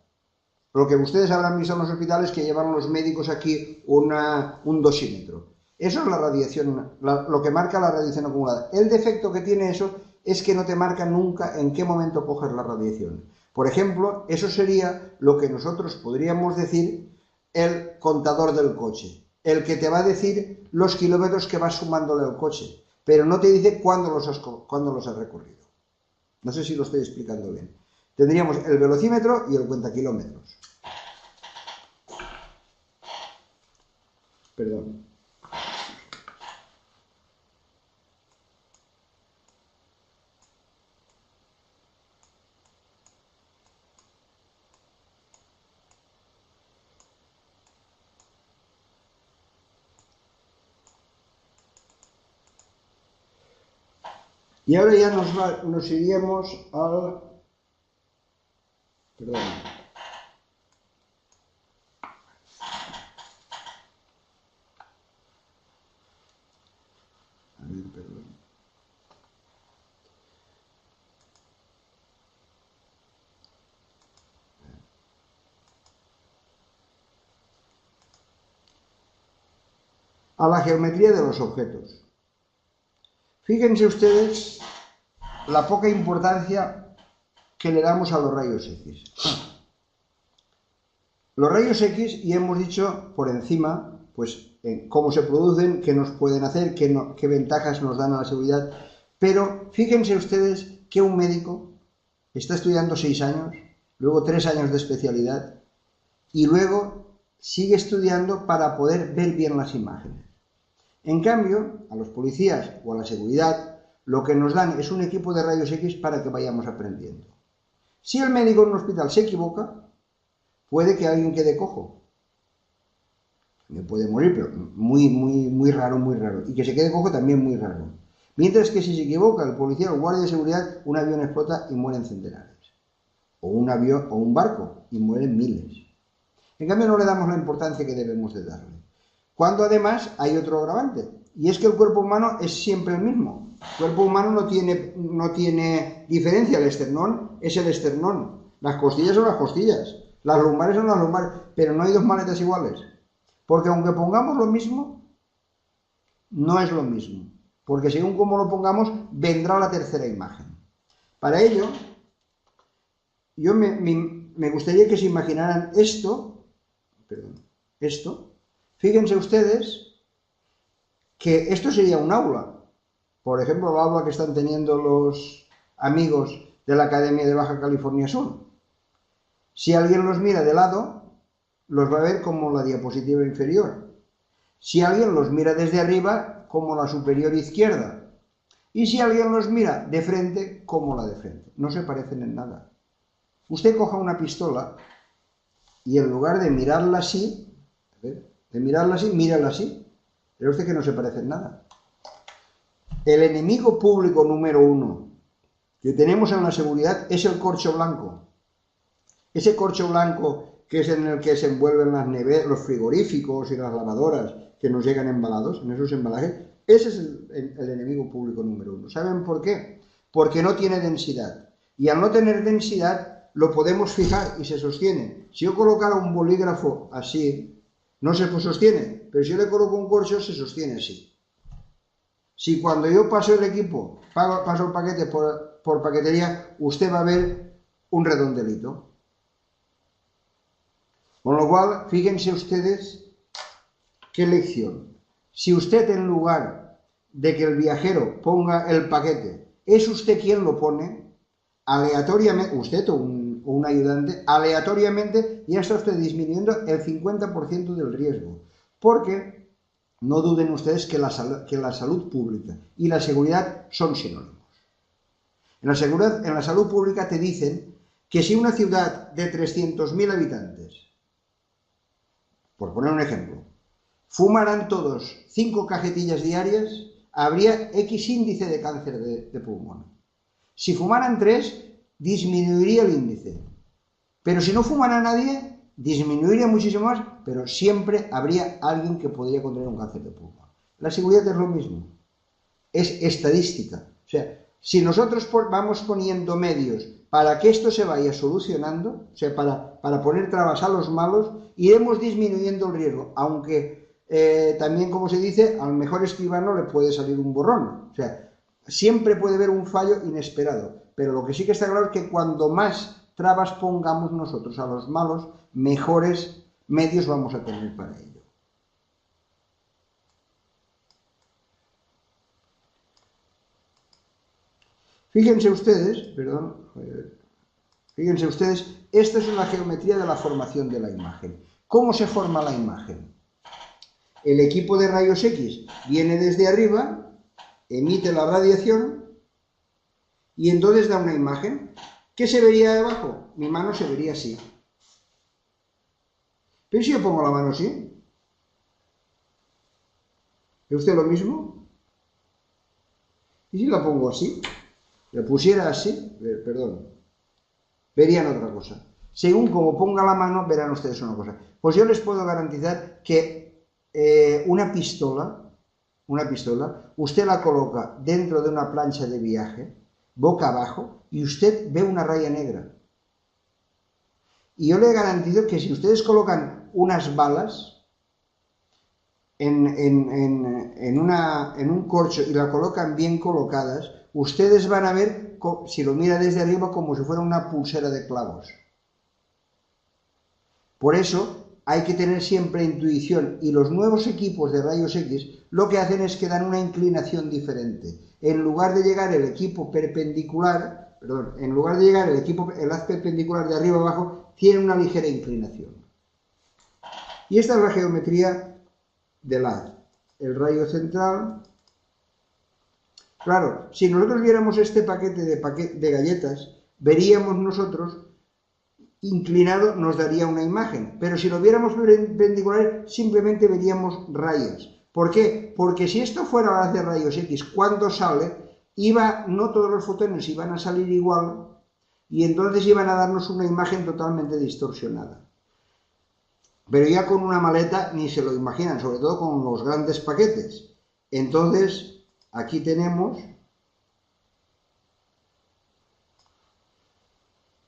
Lo que ustedes habrán visto en los hospitales, que llevan los médicos aquí un dosímetro. Eso es la radiación, lo que marca la radiación acumulada. El defecto que tiene eso es que no te marca nunca en qué momento coges la radiación. Por ejemplo, eso sería lo que nosotros podríamos decir el contador del coche. El que te va a decir los kilómetros que vas sumándole al coche, pero no te dice cuándo los has recorrido. No sé si lo estoy explicando bien. Tendríamos el velocímetro y el cuentakilómetros. Perdón. Y ahora ya nos iríamos al... Perdón. Perdón. A la geometría de los objetos. Fíjense ustedes la poca importancia que le damos a los rayos X. Los rayos X, y hemos dicho por encima, pues cómo se producen, qué nos pueden hacer, qué ventajas nos dan a la seguridad, pero fíjense ustedes que un médico está estudiando 6 años, luego 3 años de especialidad, y luego sigue estudiando para poder ver bien las imágenes. En cambio, a los policías o a la seguridad, lo que nos dan es un equipo de rayos X para que vayamos aprendiendo. Si el médico en un hospital se equivoca, puede que alguien quede cojo. Me puede morir, pero muy raro, muy raro. Y que se quede cojo también muy raro. Mientras que si se equivoca el policía o el guardia de seguridad, un avión explota y mueren centenares. O un avión o un barco y mueren miles. En cambio, no le damos la importancia que debemos de darle. Cuando además hay otro agravante, y es que el cuerpo humano es siempre el mismo. El cuerpo humano no tiene diferencia, el esternón es el esternón, las costillas son las costillas, las lumbares son las lumbares, pero no hay dos maletas iguales, porque aunque pongamos lo mismo, no es lo mismo, porque según como lo pongamos, vendrá la tercera imagen. Para ello, yo me gustaría que se imaginaran esto. Fíjense ustedes que esto sería un aula. Por ejemplo, el aula que están teniendo los amigos de la Academia de Baja California Sur. Si alguien los mira de lado, los va a ver como la diapositiva inferior. Si alguien los mira desde arriba, como la superior izquierda. Y si alguien los mira de frente, como la de frente. No se parecen en nada. Usted coja una pistola y en lugar de mirarla así, mírala así. Pero usted que no se parece en nada. El enemigo público número 1 que tenemos en la seguridad es el corcho blanco. Ese corcho blanco que es en el que se envuelven las neveras, los frigoríficos y las lavadoras que nos llegan embalados, en esos embalajes, ese es el enemigo público número 1. ¿Saben por qué? Porque no tiene densidad. Y al no tener densidad, lo podemos fijar y se sostiene. Si yo colocara un bolígrafo así, no se sostiene, pero si yo le coloco un corcho se sostiene así. Si cuando yo paso el equipo, paso el paquete por paquetería, usted va a ver un redondelito. Con lo cual, fíjense ustedes qué lección. Si usted, en lugar de que el viajero ponga el paquete, es usted quien lo pone, aleatoriamente, usted o un ayudante, aleatoriamente ya está usted disminuyendo el 50% del riesgo. Porque no duden ustedes que la salud pública y la seguridad son sinónimos. En la salud pública te dicen que si una ciudad de 300.000 habitantes, por poner un ejemplo, fumaran todos 5 cajetillas diarias, habría X índice de cáncer de pulmón. Si fumaran 3, disminuiría el índice. Pero si no fumara nadie, disminuiría muchísimo más, pero siempre habría alguien que podría contraer un cáncer de pulmón. La seguridad es lo mismo. Es estadística. O sea, si nosotros vamos poniendo medios para que esto se vaya solucionando, o sea, para poner trabas a los malos, iremos disminuyendo el riesgo, aunque también, como se dice, al mejor escribano le puede salir un borrón. O sea, siempre puede haber un fallo inesperado, pero lo que sí que está claro es que cuando más trabas pongamos nosotros a los malos, mejores medios vamos a tener para ello. Fíjense ustedes, esta es una geometría de la formación de la imagen. ¿Cómo se forma la imagen? El equipo de rayos X viene desde arriba, emite la radiación y entonces da una imagen. ¿Qué se vería debajo? Mi mano se vería así. Pero si yo pongo la mano así, ¿ve usted lo mismo? ¿Y si la pongo así? La pusiera así, perdón, verían otra cosa. Según como ponga la mano, verán ustedes una cosa. Pues yo les puedo garantizar que una pistola, usted la coloca dentro de una plancha de viaje, boca abajo, y usted ve una raya negra. Y yo le garantizo que si ustedes colocan unas balas en un corcho y la colocan bien colocadas, ustedes van a ver, si lo mira desde arriba, como si fuera una pulsera de clavos. Por eso hay que tener siempre intuición, y los nuevos equipos de rayos X lo que hacen es que dan una inclinación diferente. En lugar de llegar el haz perpendicular de arriba abajo, tiene una ligera inclinación. Y esta es la geometría del rayo central. Claro, si nosotros viéramos este paquete de galletas, veríamos nosotros inclinado, nos daría una imagen, pero si lo viéramos perpendicular, simplemente veríamos rayas. ¿Por qué? Porque si esto fuera a hacer rayos X, cuando sale, no todos los fotones iban a salir igual, y entonces iban a darnos una imagen totalmente distorsionada. Pero ya con una maleta ni se lo imaginan, sobre todo con los grandes paquetes. Entonces, aquí tenemos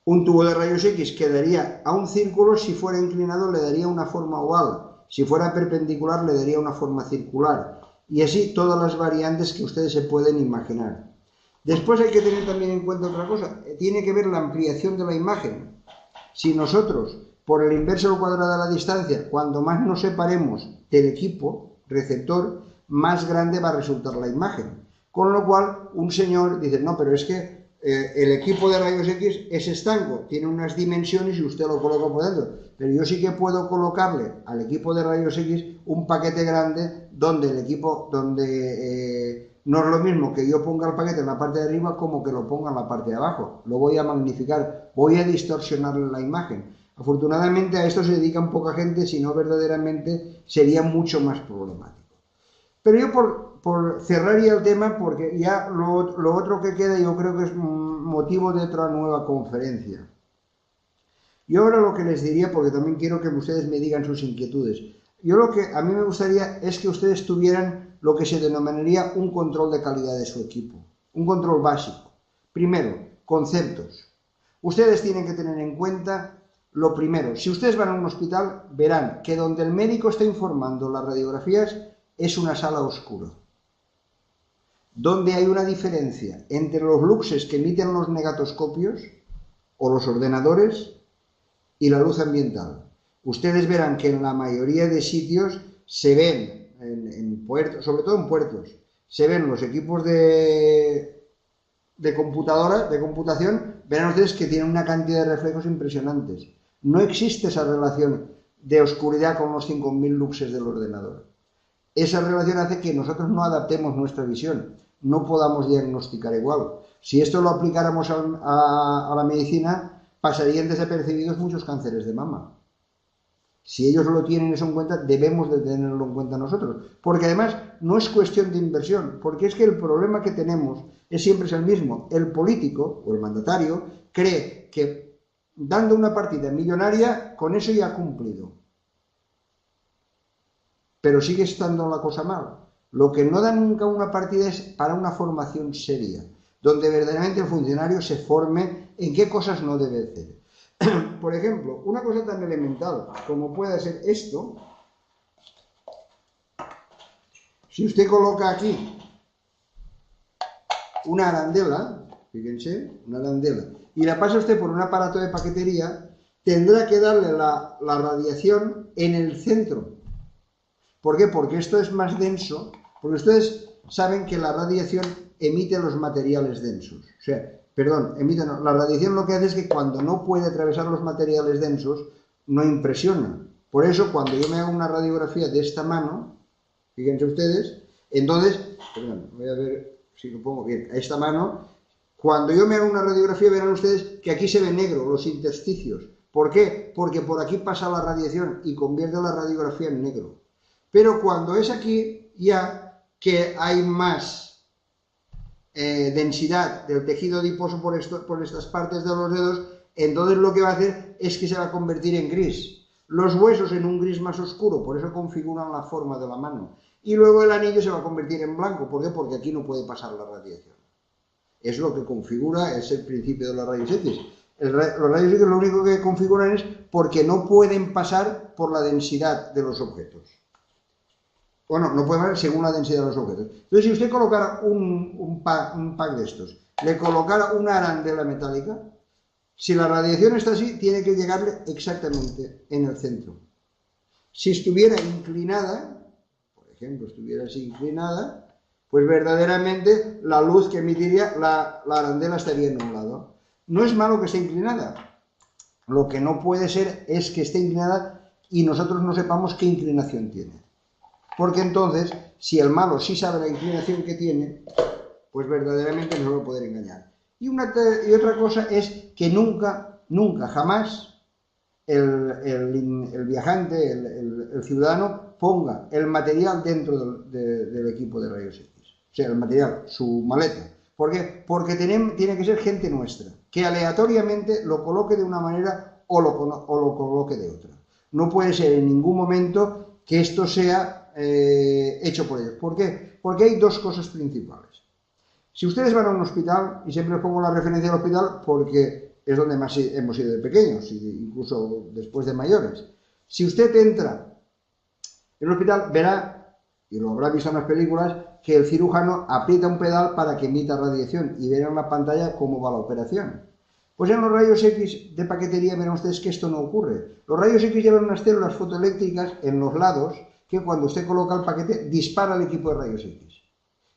un tubo de rayos X que daría a un círculo, si fuera inclinado le daría una forma oval, si fuera perpendicular le daría una forma circular, y así todas las variantes que ustedes se pueden imaginar. Después hay que tener también en cuenta otra cosa, tiene que ver la ampliación de la imagen. Si nosotros, por el inverso al cuadrado de la distancia, cuando más nos separemos del equipo receptor, más grande va a resultar la imagen. Con lo cual, un señor dice, no, pero es que el equipo de rayos X es estanco, tiene unas dimensiones y usted lo coloca por dentro, pero yo sí que puedo colocarle al equipo de rayos X un paquete grande donde no es lo mismo que yo ponga el paquete en la parte de arriba como que lo ponga en la parte de abajo. Lo voy a magnificar, voy a distorsionar la imagen. Afortunadamente a esto se dedican poca gente, si no verdaderamente sería mucho más problemático. Pero yo por cerrar ya el tema, porque ya lo otro que queda yo creo que es motivo de otra nueva conferencia. Yo ahora lo que les diría, porque también quiero que ustedes me digan sus inquietudes, yo lo que a mí me gustaría es que ustedes tuvieran lo que se denominaría un control de calidad de su equipo, un control básico. Primero, conceptos. Ustedes tienen que tener en cuenta Lo primero, si ustedes van a un hospital, verán que donde el médico está informando las radiografías es una sala oscura, donde hay una diferencia entre los luxes que emiten los negatoscopios o los ordenadores y la luz ambiental. Ustedes verán que en la mayoría de sitios se ven, en puertos, sobre todo en puertos, se ven los equipos de computación, verán ustedes que tienen una cantidad de reflejos impresionantes. No existe esa relación de oscuridad con los 5.000 luxes del ordenador. Esa relación hace que nosotros no adaptemos nuestra visión, no podamos diagnosticar igual. Si esto lo aplicáramos a la medicina, pasarían desapercibidos muchos cánceres de mama. Si ellos lo tienen eso en cuenta, debemos de tenerlo en cuenta nosotros. Porque además no es cuestión de inversión, porque es que el problema que tenemos siempre es el mismo. El político o el mandatario cree que dando una partida millonaria, con eso ya ha cumplido. Pero sigue estando la cosa mal. Lo que no da nunca una partida es para una formación seria, donde verdaderamente el funcionario se forme en qué cosas no debe hacer. Por ejemplo, una cosa tan elemental como puede ser esto, si usted coloca aquí una arandela, fíjense, una arandela, y la pasa usted por un aparato de paquetería, tendrá que darle la radiación en el centro. ¿Por qué? Porque esto es más denso, porque ustedes saben que la radiación emite los materiales densos. O sea, la radiación lo que hace es que cuando no puede atravesar los materiales densos, no impresiona. Por eso, cuando yo me hago una radiografía de esta mano, fíjense ustedes, entonces, voy a ver si lo pongo bien, a esta mano, cuando yo me hago una radiografía verán ustedes que aquí se ve negro, los intersticios. ¿Por qué? Porque por aquí pasa la radiación y convierte la radiografía en negro. Pero cuando es aquí, ya que hay más densidad del tejido adiposo por estas partes de los dedos, entonces lo que va a hacer es que se va a convertir en gris. Los huesos en un gris más oscuro, por eso configuran la forma de la mano. Y luego el anillo se va a convertir en blanco. ¿Por qué? Porque aquí no puede pasar la radiación. Es lo que configura, es el principio de los rayos X. Los rayos X lo único que configuran es porque no pueden pasar por la densidad de los objetos. Bueno, no puede pasar según la densidad de los objetos. Entonces, si usted colocara un pack de estos, le colocara una arandela metálica, si la radiación está así, tiene que llegarle exactamente en el centro. Si estuviera inclinada, por ejemplo, estuviera así inclinada, pues verdaderamente la luz que emitiría la arandela estaría en un lado. No es malo que esté inclinada. Lo que no puede ser es que esté inclinada y nosotros no sepamos qué inclinación tiene. Porque entonces, si el malo sí sabe la inclinación que tiene, pues verdaderamente no lo va a poder engañar. Y otra cosa es que nunca, jamás el viajante, el ciudadano, ponga el material dentro del equipo de rayos X. O sea, el material, su maleta. ¿Por qué? Porque tiene que ser gente nuestra, que aleatoriamente lo coloque de una manera o lo coloque de otra. No puede ser en ningún momento que esto sea hecho por ellos. ¿Por qué? Porque hay dos cosas principales. Si ustedes van a un hospital, y siempre les pongo la referencia al hospital porque es donde más hemos ido de pequeños, incluso después de mayores. Si usted entra en el hospital, verá, y lo habrá visto en las películas, que el cirujano aprieta un pedal para que emita radiación y verá en la pantalla cómo va la operación. Pues en los rayos X de paquetería verán ustedes que esto no ocurre. Los rayos X llevan unas células fotoeléctricas en los lados que cuando usted coloca el paquete dispara el equipo de rayos X.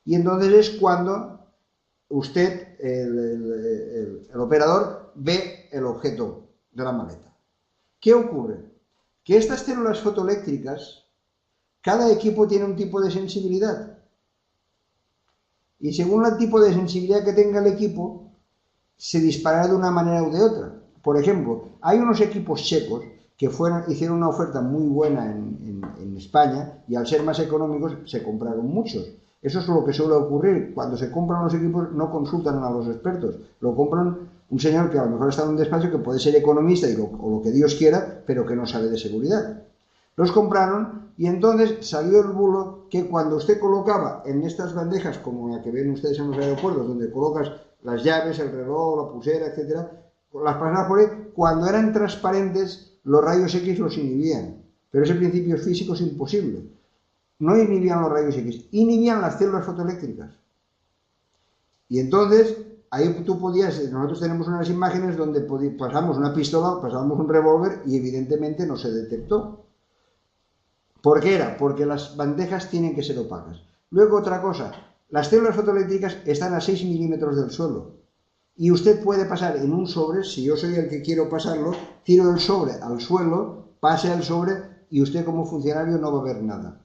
Y entonces es cuando usted, el operador, ve el objeto de la maleta. ¿Qué ocurre? Que estas células fotoeléctricas, cada equipo tiene un tipo de sensibilidad. Y según el tipo de sensibilidad que tenga el equipo, se disparará de una manera u de otra. Por ejemplo, hay unos equipos checos que hicieron una oferta muy buena en España y al ser más económicos se compraron muchos. Eso es lo que suele ocurrir. Cuando se compran los equipos no consultan a los expertos, lo compran un señor que a lo mejor está en un despacho que puede ser economista o lo que Dios quiera, pero que no sabe de seguridad. Los compraron y entonces salió el bulo que cuando usted colocaba en estas bandejas, como la que ven ustedes en los aeropuertos, donde colocas las llaves, el reloj, la pulsera, etc., las pasadas por ahí, cuando eran transparentes, los rayos X los inhibían. Pero ese principio físico es imposible. No inhibían los rayos X, inhibían las células fotoeléctricas. Y entonces, ahí tú podías, nosotros tenemos unas imágenes donde pasamos una pistola, pasamos un revólver y evidentemente no se detectó. ¿Por qué era? Porque las bandejas tienen que ser opacas. Luego otra cosa, las células fotoeléctricas están a 6 milímetros del suelo. Y usted puede pasar en un sobre, si yo soy el que quiero pasarlo, tiro el sobre al suelo, pase al sobre y usted como funcionario no va a ver nada.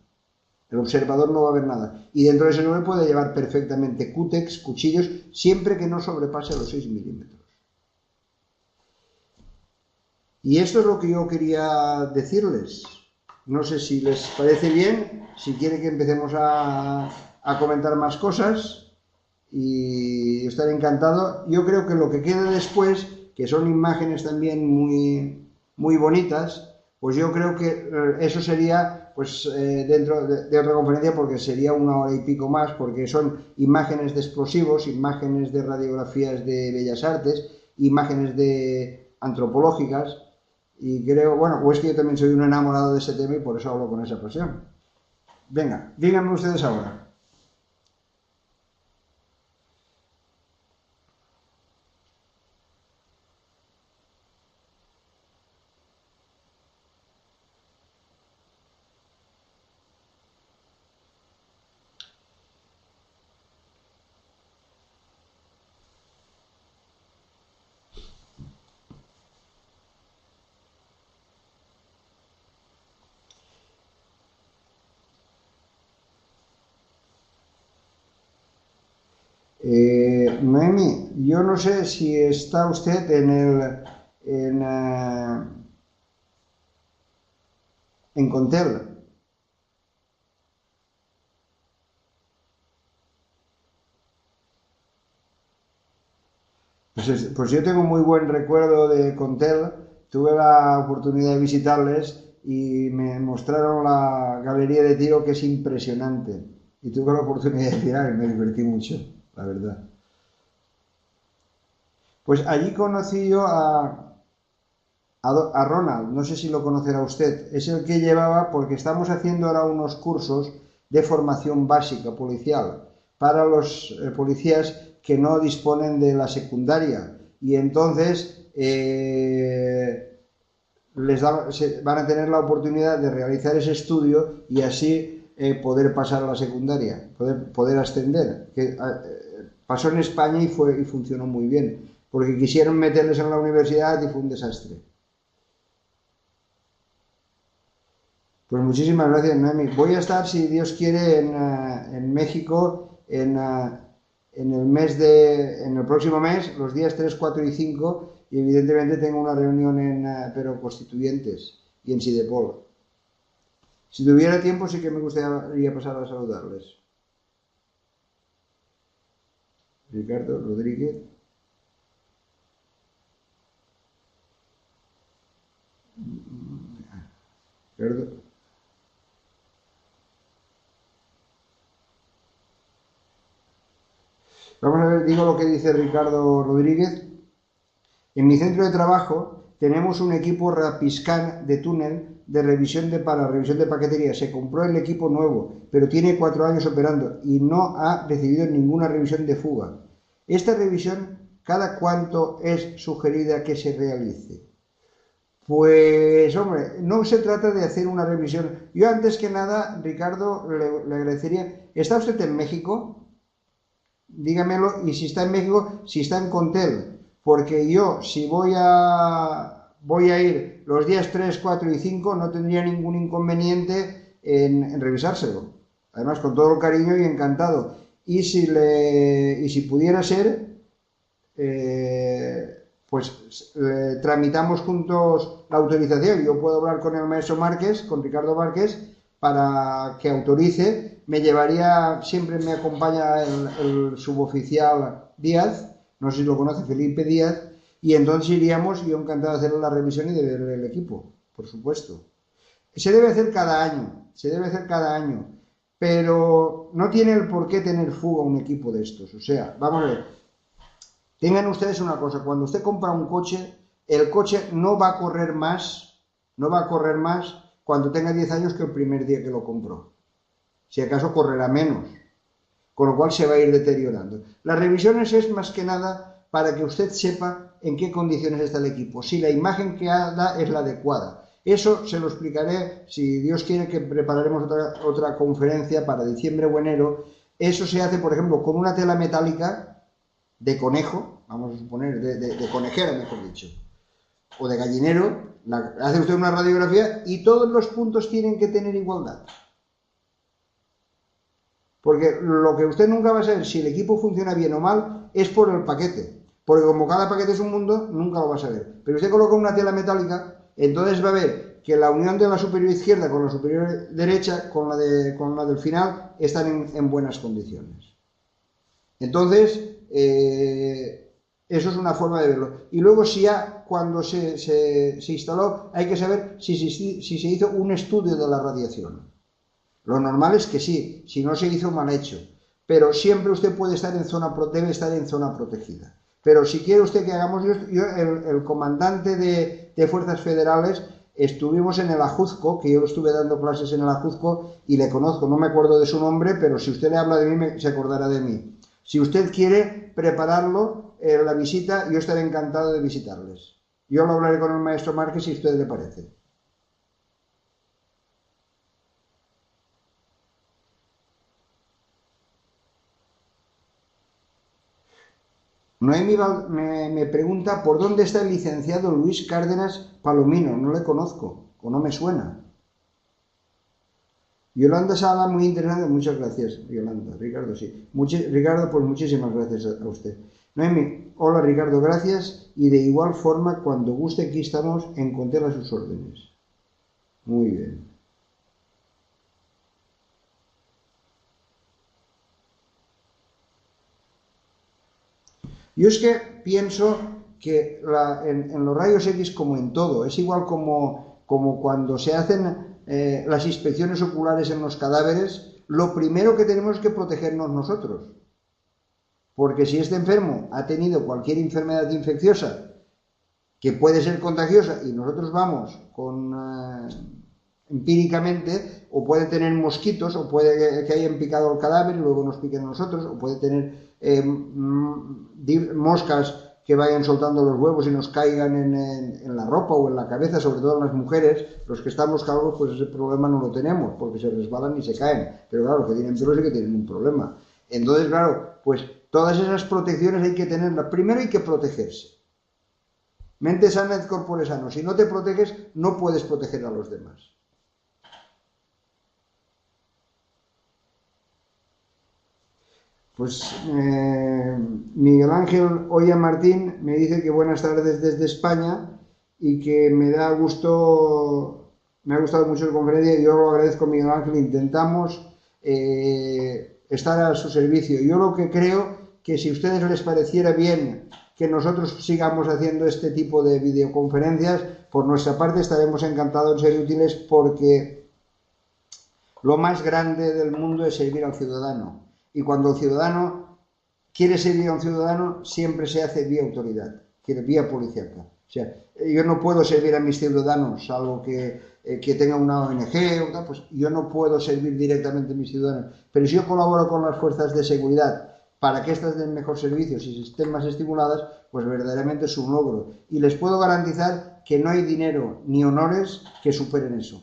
El observador no va a ver nada. Y dentro de ese sobre puede llevar perfectamente cútex, cuchillos, siempre que no sobrepase los 6 milímetros. Y esto es lo que yo quería decirles. No sé si les parece bien, si quiere que empecemos a comentar más cosas, y estaré encantado. Yo creo que lo que queda después, que son imágenes también muy, muy bonitas, pues yo creo que eso sería pues dentro de otra conferencia, porque sería 1 hora y pico más, porque son imágenes de explosivos, imágenes de radiografías de bellas artes, imágenes de antropológicas. Y creo, bueno, o es que yo también soy un enamorado de ese tema y por eso hablo con esa pasión. Venga, díganme ustedes ahora. Noemi, yo no sé si está usted en Contel. Pues yo tengo muy buen recuerdo de Contel. Tuve la oportunidad de visitarles y me mostraron la galería de tiro, que es impresionante. Y tuve la oportunidad de tirar y me divertí mucho, la verdad. Pues allí conocí yo a Ronald, no sé si lo conocerá usted, es el que llevaba, porque estamos haciendo ahora unos cursos de formación básica policial para los policías que no disponen de la secundaria, y entonces van a tener la oportunidad de realizar ese estudio y así poder pasar a la secundaria, poder ascender. Pasó en España y funcionó muy bien, porque quisieron meterles en la universidad y fue un desastre. Pues muchísimas gracias, Noemi. Voy a estar, si Dios quiere, en México en el próximo mes, los días 3, 4 y 5, y evidentemente tengo una reunión pero Constituyentes y en Sidepol. Si tuviera tiempo, sí que me gustaría pasar a saludarles. Ricardo Rodríguez. Ricardo. Vamos a ver, digo lo que dice Ricardo Rodríguez. En mi centro de trabajo tenemos un equipo Rapiscan de túnel para revisión de paquetería. Se compró el equipo nuevo, pero tiene 4 años operando y no ha recibido ninguna revisión de fuga. Esta revisión, ¿cada cuánto es sugerida que se realice? Pues, hombre, no se trata de hacer una revisión. Yo, antes que nada, Ricardo, le agradecería. ¿Está usted en México? Dígamelo, y si está en México, si está en Contel, porque yo, si voy a ir los días 3, 4 y 5, no tendría ningún inconveniente en revisárselo. Además, con todo el cariño y encantado. Y si pudiera ser, pues tramitamos juntos la autorización. Yo puedo hablar con el maestro Márquez, con Ricardo Márquez, para que autorice. Me llevaría, siempre me acompaña el suboficial Díaz, no sé si lo conoce, Felipe Díaz, y entonces iríamos, yo encantado de hacer la revisión y de ver el equipo, por supuesto. Se debe hacer cada año, pero no tiene el por qué tener fuga un equipo de estos. O sea, vamos a ver, Tengan ustedes una cosa, cuando usted compra un coche, el coche no va a correr más, no va a correr más cuando tenga 10 años que el primer día que lo compró. Si acaso correrá menos, con lo cual se va a ir deteriorando. Las revisiones es más que nada para que usted sepa en qué condiciones está el equipo, si la imagen que da es la adecuada. Eso se lo explicaré, si Dios quiere, que prepararemos otra conferencia para diciembre o enero. Eso se hace, por ejemplo, con una tela metálica de conejo, vamos a suponer, de conejero, mejor dicho, o de gallinero. Hace usted una radiografía y todos los puntos tienen que tener igualdad. Porque lo que usted nunca va a saber si el equipo funciona bien o mal es por el paquete. Porque como cada paquete es un mundo, nunca lo va a saber. Pero usted coloca una tela metálica, entonces va a ver que la unión de la superior izquierda con la superior derecha, con la del final, están en buenas condiciones. Entonces, eso es una forma de verlo. Y luego, si ya cuando se instaló, hay que saber si se hizo un estudio de la radiación. Lo normal es que sí, si no se hizo mal hecho. Pero siempre usted debe estar en zona protegida. Pero si quiere usted que hagamos, el comandante de Fuerzas Federales, estuvimos en el Ajuzco, que yo estuve dando clases en el Ajuzco y le conozco, no me acuerdo de su nombre, pero si usted le habla de mí, se acordará de mí. Si usted quiere prepararlo, la visita, yo estaré encantado de visitarles. Yo lo hablaré con el maestro Márquez si a usted le parece. Noemi me pregunta por dónde está el licenciado Luis Cárdenas Palomino. No le conozco o no me suena. Yolanda Sala, muy interesante. Muchas gracias, Yolanda. Ricardo, sí. Ricardo, pues muchísimas gracias a usted. Noemi, hola Ricardo, gracias. Y de igual forma, cuando guste, aquí estamos en Contela a sus órdenes. Muy bien. Yo es que pienso que en los rayos X, como en todo, es igual como cuando se hacen las inspecciones oculares en los cadáveres, lo primero que tenemos es que protegernos nosotros. Porque si este enfermo ha tenido cualquier enfermedad infecciosa que puede ser contagiosa y nosotros vamos empíricamente, o puede tener mosquitos, o puede que hayan picado el cadáver y luego nos piquen a nosotros, o puede tener moscas que vayan soltando los huevos y nos caigan en la ropa o en la cabeza, sobre todo en las mujeres. Los que estamos calvos, pues ese problema no lo tenemos, porque se resbalan y se caen, pero claro, los que tienen pelos sí que tienen un problema. Entonces, claro, pues todas esas protecciones hay que tenerlas. Primero hay que protegerse. Mente sana et corpore sano. Si no te proteges, no puedes proteger a los demás. Pues Miguel Ángel Oya Martín me dice que buenas tardes desde España y que me ha gustado mucho la conferencia. Yo lo agradezco, Miguel Ángel. Intentamos estar a su servicio. Yo lo que creo que si a ustedes les pareciera bien que nosotros sigamos haciendo este tipo de videoconferencias, por nuestra parte estaremos encantados en ser útiles, porque lo más grande del mundo es servir al ciudadano. Y cuando el ciudadano quiere servir a un ciudadano, siempre se hace vía autoridad, vía policíaca. O sea, yo no puedo servir a mis ciudadanos, salvo que tenga una ONG o tal, pues yo no puedo servir directamente a mis ciudadanos. Pero si yo colaboro con las fuerzas de seguridad para que éstas den mejor servicios y estén más estimuladas, pues verdaderamente es un logro. Y les puedo garantizar que no hay dinero ni honores que superen eso.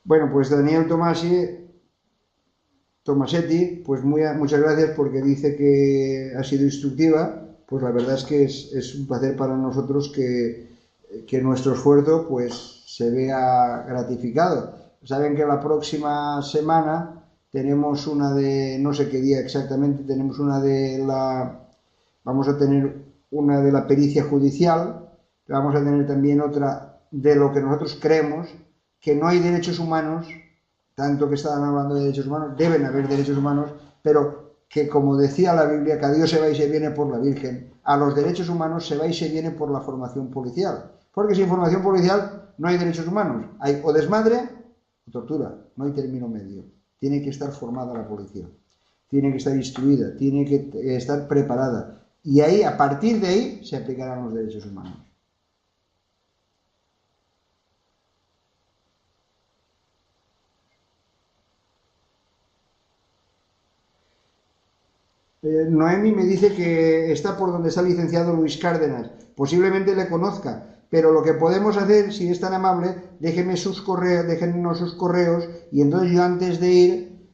Bueno, pues Daniel Tomasetti, pues muchas gracias, porque dice que ha sido instructiva. Pues la verdad es que es un placer para nosotros que nuestro esfuerzo pues se vea gratificado. Saben que la próxima semana tenemos una no sé qué día exactamente, vamos a tener una de la pericia judicial, vamos a tener también otra de lo que nosotros creemos, que no hay derechos humanos, tanto que estaban hablando de derechos humanos, deben haber derechos humanos, pero que, como decía la Biblia, que a Dios se va y se viene por la Virgen, a los derechos humanos se va y se viene por la formación policial. Porque sin formación policial no hay derechos humanos, hay o desmadre o tortura, no hay término medio. Tiene que estar formada la policía, tiene que estar instruida, tiene que estar preparada, y ahí, a partir de ahí, se aplicarán los derechos humanos. Noemi me dice que está por donde está el licenciado Luis Cárdenas. Posiblemente le conozca, pero lo que podemos hacer, si es tan amable, déjenos sus correos y entonces yo antes de ir,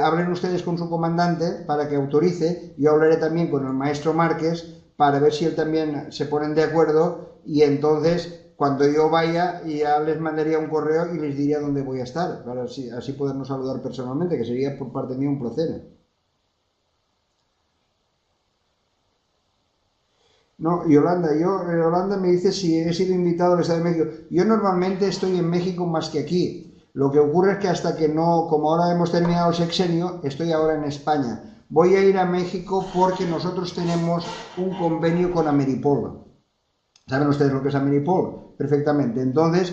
hablen ustedes con su comandante para que autorice. Yo hablaré también con el maestro Márquez para ver si él también se ponen de acuerdo, y entonces cuando yo vaya ya les mandaría un correo y les diría dónde voy a estar, para así podernos saludar personalmente, que sería por parte mía un placer. No, Yolanda me dice si he sido invitado al Estado de México. Yo normalmente estoy en México más que aquí. Lo que ocurre es que hasta que no, como ahora hemos terminado el sexenio, estoy ahora en España. Voy a ir a México porque nosotros tenemos un convenio con Ameripol. ¿Saben ustedes lo que es Ameripol? Perfectamente. Entonces,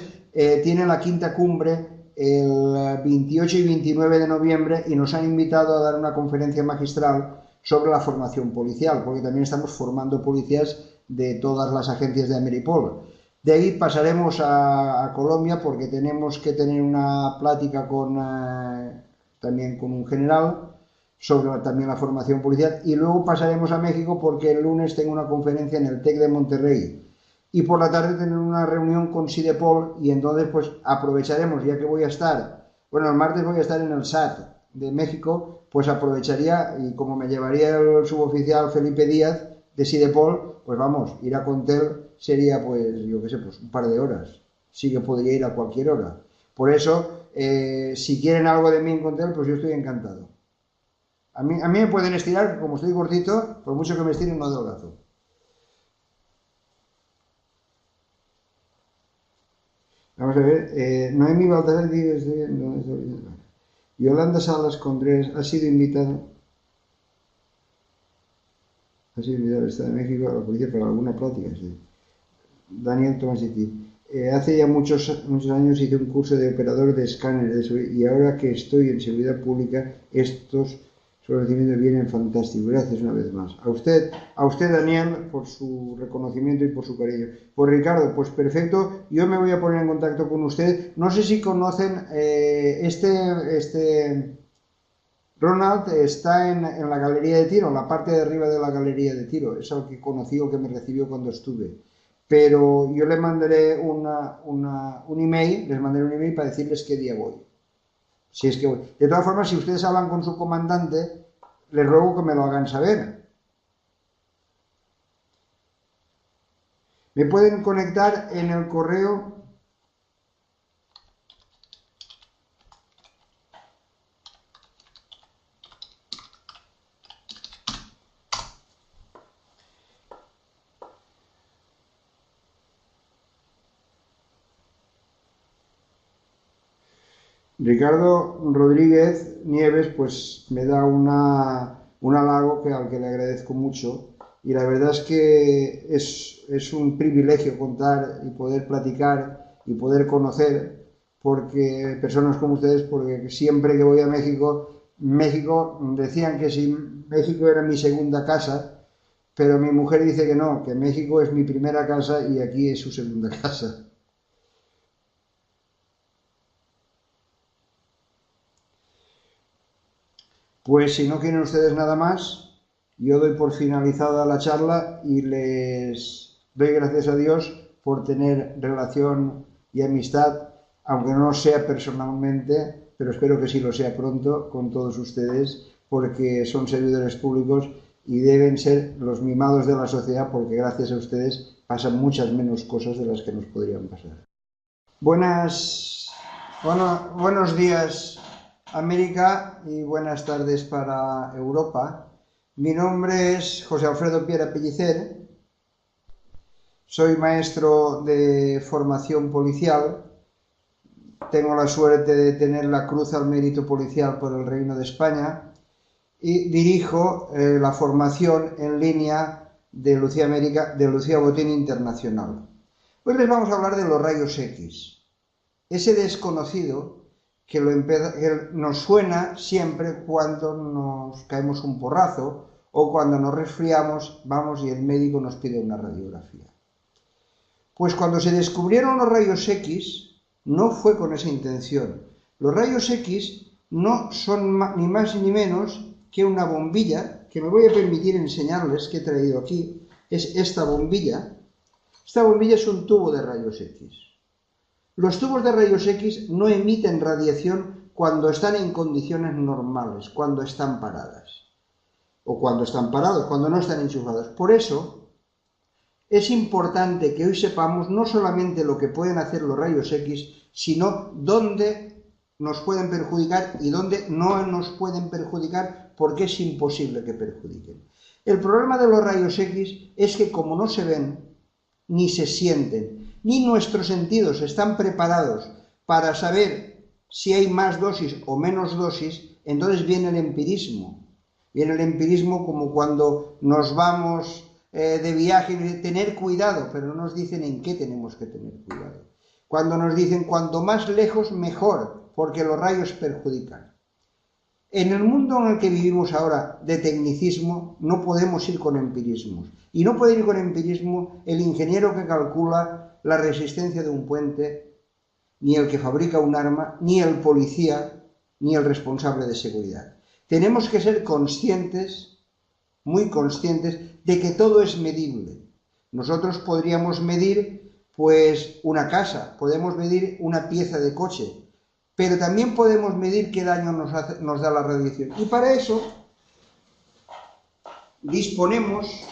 tienen la quinta cumbre el 28 y 29 de noviembre y nos han invitado a dar una conferencia magistral sobre la formación policial, porque también estamos formando policías de todas las agencias de Ameripol. De ahí pasaremos a Colombia porque tenemos que tener una plática también con un general sobre también la formación policial, y luego pasaremos a México porque el lunes tengo una conferencia en el TEC de Monterrey y por la tarde tener una reunión con Sidepol, y entonces pues aprovecharemos, ya que voy a estar, bueno, el martes voy a estar en el SAT de México, pues aprovecharía, y como me llevaría el suboficial Felipe Díaz de Sidepol, pues vamos, ir a Contel sería pues, yo qué sé, pues un par de horas, sí que podría ir a cualquier hora. Por eso, si quieren algo de mí en Contel, pues yo estoy encantado. A mí me pueden estirar, como estoy gordito, por mucho que me estiren no adelgazo. Vamos a ver, Noemi Baltasar dice, Yolanda Salas Condrés ha sido invitada al Estado de México a la policía para alguna plática. Sí. Daniel Tomasiti. Hace ya muchos años hice un curso de operador de escáner y ahora que estoy en seguridad pública, estos reconocimientos vienen fantásticos. Gracias una vez más. A usted Daniel, por su reconocimiento y por su cariño. Pues Ricardo, pues perfecto. Yo me voy a poner en contacto con usted. No sé si conocen Ronald está en la galería de tiro, en la parte de arriba de la galería de tiro. Es el que conocí o que me recibió cuando estuve. Pero yo les mandaré un email para decirles qué día voy. Si es que voy. De todas formas, si ustedes hablan con su comandante, les ruego que me lo hagan saber. Me pueden conectar en el correo. Ricardo Rodríguez Nieves pues me da un halago al que le agradezco mucho, y la verdad es que es un privilegio contar y poder platicar y poder conocer porque personas como ustedes, porque siempre que voy a México decían que si México era mi segunda casa, pero mi mujer dice que no, que México es mi primera casa y aquí es su segunda casa. Pues si no quieren ustedes nada más, yo doy por finalizada la charla y les doy gracias a Dios por tener relación y amistad, aunque no sea personalmente, pero espero que sí lo sea pronto con todos ustedes, porque son servidores públicos y deben ser los mimados de la sociedad, porque gracias a ustedes pasan muchas menos cosas de las que nos podrían pasar. Buenos días, América, y buenas tardes para Europa. Mi nombre es José Alfredo Piera Pellicer, soy maestro de formación policial, tengo la suerte de tener la Cruz al Mérito Policial por el Reino de España y dirijo la formación en línea de Lucía Botín Internacional. Hoy les vamos a hablar de los rayos X, ese desconocido que nos suena siempre cuando nos caemos un porrazo o cuando nos resfriamos, vamos y el médico nos pide una radiografía. Pues cuando se descubrieron los rayos X, no fue con esa intención. Los rayos X no son ni más ni menos que una bombilla, que me voy a permitir enseñarles, que he traído aquí, es esta bombilla. Esta bombilla es un tubo de rayos X. Los tubos de rayos X no emiten radiación cuando están en condiciones normales, cuando están paradas. O cuando están parados, cuando no están enchufados. Por eso es importante que hoy sepamos no solamente lo que pueden hacer los rayos X, sino dónde nos pueden perjudicar y dónde no nos pueden perjudicar, porque es imposible que perjudiquen. El problema de los rayos X es que como no se ven, ni se sienten, ni nuestros sentidos están preparados para saber si hay más dosis o menos dosis, entonces viene el empirismo. Viene el empirismo como cuando nos vamos de viaje y tener cuidado, pero no nos dicen en qué tenemos que tener cuidado. Cuando nos dicen cuanto más lejos mejor, porque los rayos perjudican. En el mundo en el que vivimos ahora de tecnicismo no podemos ir con empirismos. Y no puede ir con empirismo el ingeniero que calcula la resistencia de un puente, ni el que fabrica un arma, ni el policía, ni el responsable de seguridad. Tenemos que ser conscientes, muy conscientes, de que todo es medible. Nosotros podríamos medir, pues, una casa, podemos medir una pieza de coche, pero también podemos medir qué daño nos da la radiación. Y para eso disponemos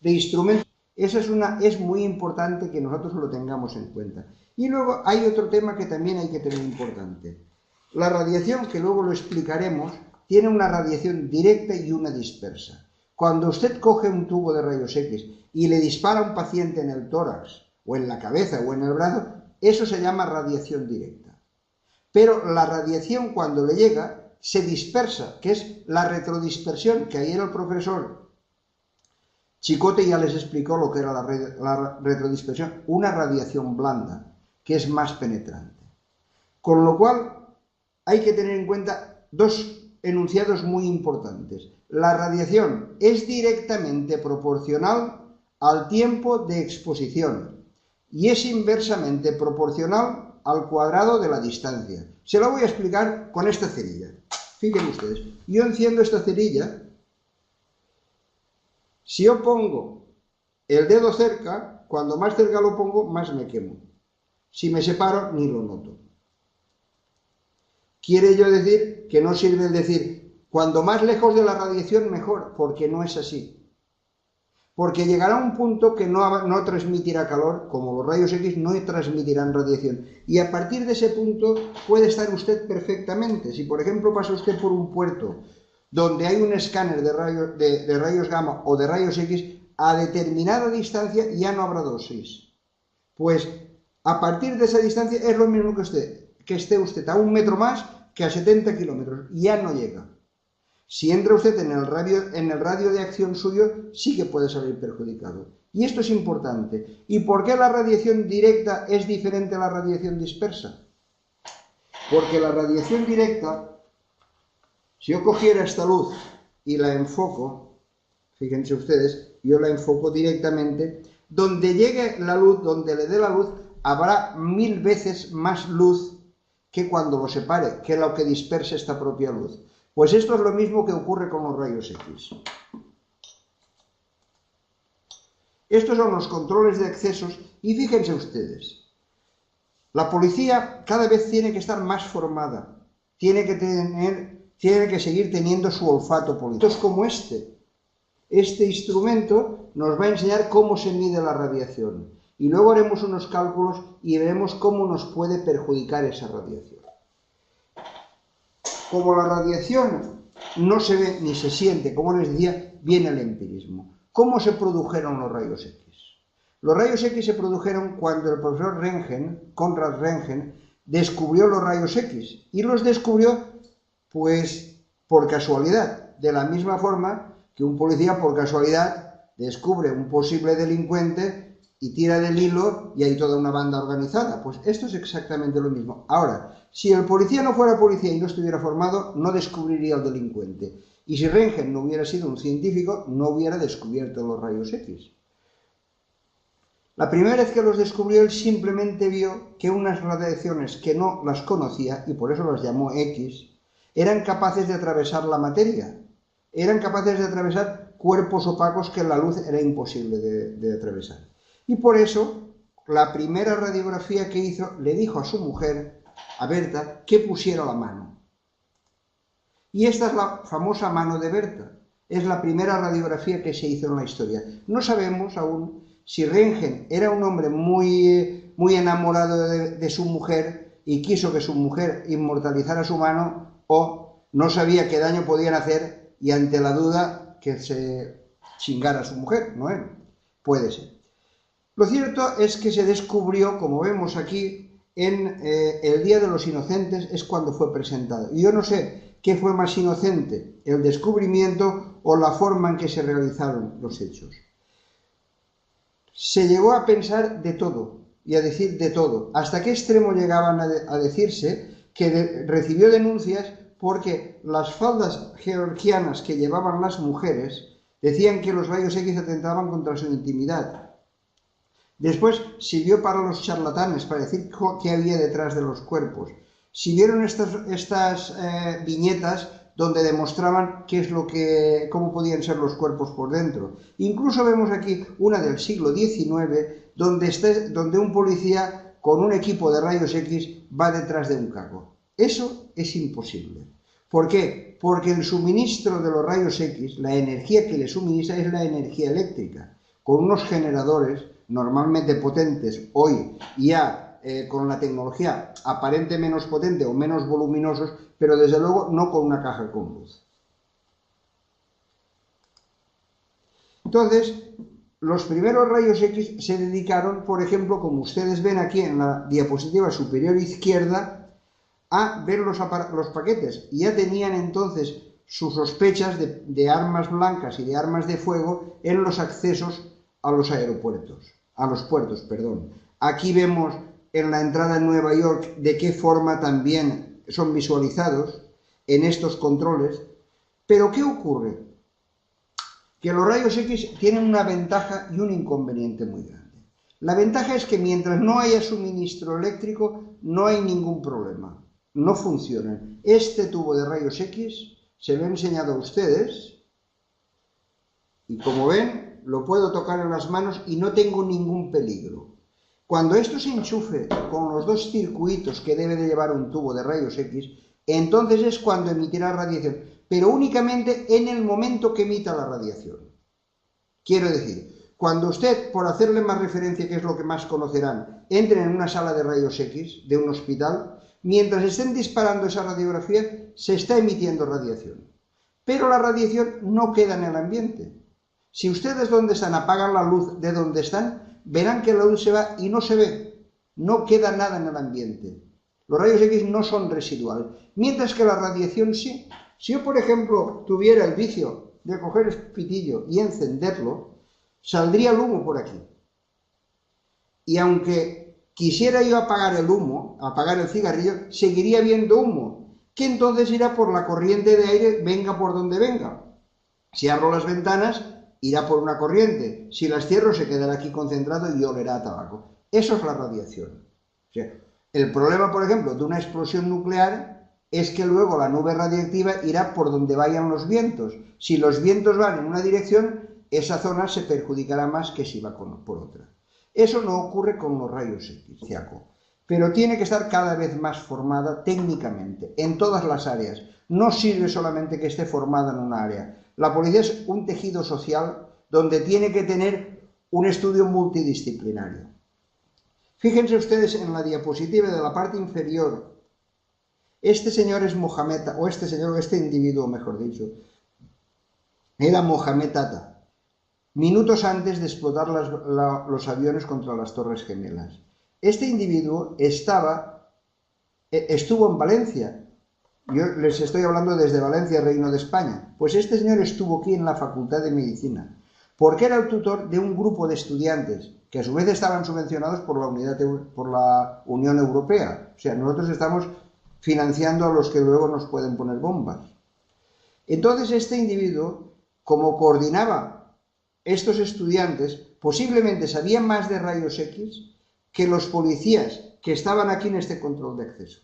de instrumentos. Eso es muy importante que nosotros lo tengamos en cuenta. Y luego hay otro tema que también hay que tener importante. La radiación, que luego lo explicaremos, tiene una radiación directa y una dispersa. Cuando usted coge un tubo de rayos X y le dispara a un paciente en el tórax, o en la cabeza, o en el brazo, eso se llama radiación directa. Pero la radiación, cuando le llega, se dispersa, que es la retrodispersión, que ayer el profesor Chicote ya les explicó lo que era la retrodispersión, una radiación blanda, que es más penetrante. Con lo cual, hay que tener en cuenta dos enunciados muy importantes. La radiación es directamente proporcional al tiempo de exposición y es inversamente proporcional al cuadrado de la distancia. Se lo voy a explicar con esta cerilla. Fíjense ustedes, yo enciendo esta cerilla. Si yo pongo el dedo cerca, cuando más cerca lo pongo, más me quemo. Si me separo, ni lo noto. Quiere yo decir que no sirve el decir, cuando más lejos de la radiación, mejor, porque no es así. Porque llegará un punto que no transmitirá calor, como los rayos X no transmitirán radiación. Y a partir de ese punto puede estar usted perfectamente. Si, por ejemplo, pasa usted por un puerto donde hay un escáner de rayos gamma o de rayos X, a determinada distancia ya no habrá dosis. Pues a partir de esa distancia es lo mismo que esté usted a 1 metro más que a 70 kilómetros. Ya no llega. Si entra usted en el radio de acción suyo, sí que puede salir perjudicado. Y esto es importante. ¿Y por qué la radiación directa es diferente a la radiación dispersa? Porque la radiación directa, si yo cogiera esta luz y la enfoco, fíjense ustedes, yo la enfoco directamente, donde llegue la luz, donde le dé la luz, habrá 1000 veces más luz que cuando lo separe, que lo que disperse esta propia luz. Pues esto es lo mismo que ocurre con los rayos X. Estos son los controles de excesos y fíjense ustedes, la policía cada vez tiene que estar más formada, tiene que seguir teniendo su olfato policial. Esto es como este instrumento nos va a enseñar cómo se mide la radiación y luego haremos unos cálculos y veremos cómo nos puede perjudicar esa radiación. Como la radiación no se ve ni se siente, como les decía, viene el empirismo. ¿Cómo se produjeron los rayos X? Los rayos X se produjeron cuando el profesor Röntgen, Konrad Röntgen, descubrió los rayos X. Y los descubrió, pues, por casualidad. De la misma forma que un policía, por casualidad, descubre un posible delincuente y tira del hilo y hay toda una banda organizada. Pues esto es exactamente lo mismo. Ahora, si el policía no fuera policía y no estuviera formado, no descubriría al delincuente. Y si Röntgen no hubiera sido un científico, no hubiera descubierto los rayos X. La primera vez que los descubrió, él simplemente vio que unas radiaciones que no las conocía, y por eso las llamó X, eran capaces de atravesar la materia. Eran capaces de atravesar cuerpos opacos que la luz era imposible de atravesar. Y por eso, la primera radiografía que hizo, le dijo a su mujer, a Berta, que pusiera la mano. Y esta es la famosa mano de Berta. Es la primera radiografía que se hizo en la historia. No sabemos aún si Röntgen era un hombre muy enamorado de su mujer y quiso que su mujer inmortalizara su mano, o no sabía qué daño podían hacer y ante la duda que se chingara a su mujer, ¿no? Puede ser. Lo cierto es que se descubrió, como vemos aquí, en el Día de los Inocentes es cuando fue presentado. Y yo no sé qué fue más inocente, el descubrimiento o la forma en que se realizaron los hechos. Se llegó a pensar de todo y a decir de todo. ¿Hasta qué extremo llegaban a decirse que recibió denuncias porque las faldas georgianas que llevaban las mujeres decían que los rayos X atentaban contra su intimidad? Después sirvió para los charlatanes, para decir qué había detrás de los cuerpos. Siguieron estas viñetas donde demostraban cómo podían ser los cuerpos por dentro. Incluso vemos aquí una del siglo XIX, donde un policía con un equipo de rayos X va detrás de un caco. Eso es imposible. ¿Por qué? Porque el suministro de los rayos X, la energía que le suministra es la energía eléctrica, con unos generadores normalmente potentes hoy ya con la tecnología aparente menos potente o menos voluminosos, pero desde luego no con una caja con luz. Entonces, los primeros rayos X se dedicaron, por ejemplo, como ustedes ven aquí en la diapositiva superior izquierda, a ver los paquetes. Y ya tenían entonces sus sospechas de armas blancas y de armas de fuego en los accesos a los aeropuertos, a los puertos, perdón. Aquí vemos en la entrada en Nueva York de qué forma también son visualizados en estos controles. Pero ¿qué ocurre? Que los rayos X tienen una ventaja y un inconveniente muy grande. La ventaja es que mientras no haya suministro eléctrico no hay ningún problema, no funcionan. Este tubo de rayos X se lo he enseñado a ustedes y como ven lo puedo tocar en las manos y no tengo ningún peligro. Cuando esto se enchufe con los dos circuitos que debe de llevar un tubo de rayos X, entonces es cuando emitirá radiación, pero únicamente en el momento que emita la radiación. Quiero decir, cuando usted, por hacerle más referencia, que es lo que más conocerán, entre en una sala de rayos X de un hospital, mientras estén disparando esa radiografía, se está emitiendo radiación. Pero la radiación no queda en el ambiente. Si ustedes donde están apagan la luz de donde están, verán que la luz se va y no se ve, no queda nada en el ambiente. Los rayos X no son residuales, mientras que la radiación sí. Si yo, por ejemplo, tuviera el vicio de coger el pitillo y encenderlo, saldría el humo por aquí. Y aunque quisiera yo apagar el humo, apagar el cigarrillo, seguiría viendo humo, que entonces irá por la corriente de aire, venga por donde venga. Si abro las ventanas, irá por una corriente. Si las cierro, se quedará aquí concentrado y olerá a tabaco. Eso es la radiación. O sea, el problema, por ejemplo, de una explosión nuclear es que luego la nube radiactiva irá por donde vayan los vientos. Si los vientos van en una dirección, esa zona se perjudicará más que si va por otra. Eso no ocurre con los rayos X, pero tiene que estar cada vez más formada técnicamente, en todas las áreas. No sirve solamente que esté formada en una área. La policía es un tejido social donde tiene que tener un estudio multidisciplinario. Fíjense ustedes en la diapositiva de la parte inferior. Este señor es Mohamed, o este individuo, mejor dicho, era Mohamed Atta, minutos antes de explotar los aviones contra las Torres Gemelas. Este individuo estuvo en Valencia. Yo les estoy hablando desde Valencia, Reino de España. Pues este señor estuvo aquí en la Facultad de Medicina. porque era el tutor de un grupo de estudiantes que a su vez estaban subvencionados por la Unión Europea. O sea, nosotros estamos financiando a los que luego nos pueden poner bombas. Entonces este individuo, como coordinaba estos estudiantes, posiblemente sabía más de rayos X que los policías que estaban aquí en este control de acceso.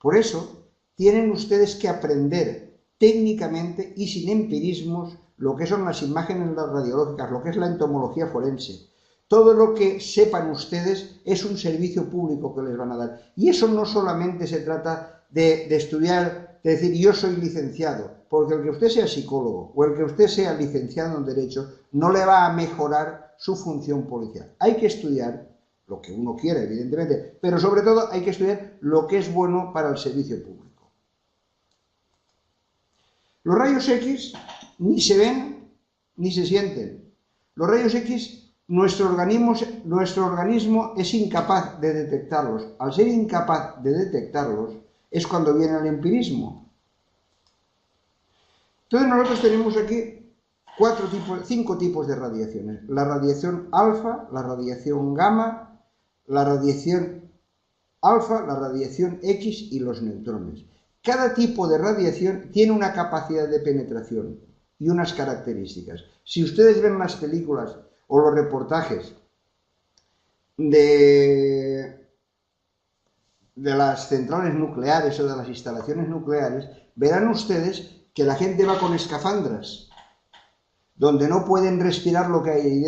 Por eso tienen ustedes que aprender técnicamente y sin empirismos lo que son las imágenes radiológicas, lo que es la entomología forense. Todo lo que sepan ustedes es un servicio público que les van a dar. Y eso no solamente se trata de estudiar, de decir yo soy licenciado, porque el que usted sea psicólogo o el que usted sea licenciado en Derecho no le va a mejorar su función policial. Hay que estudiar lo que uno quiere, evidentemente, pero sobre todo hay que estudiar lo que es bueno para el servicio público. Los rayos X ni se ven ni se sienten. Los rayos X, nuestro organismo es incapaz de detectarlos. Al ser incapaz de detectarlos es cuando viene el empirismo. Entonces nosotros tenemos aquí 5 tipos de radiaciones. La radiación alfa, la radiación gamma, la radiación alfa, la radiación X y los neutrones. Cada tipo de radiación tiene una capacidad de penetración y unas características. Si ustedes ven las películas o los reportajes de las centrales nucleares o de las instalaciones nucleares, verán ustedes que la gente va con escafandras, donde no pueden respirar lo que hay ahí dentro.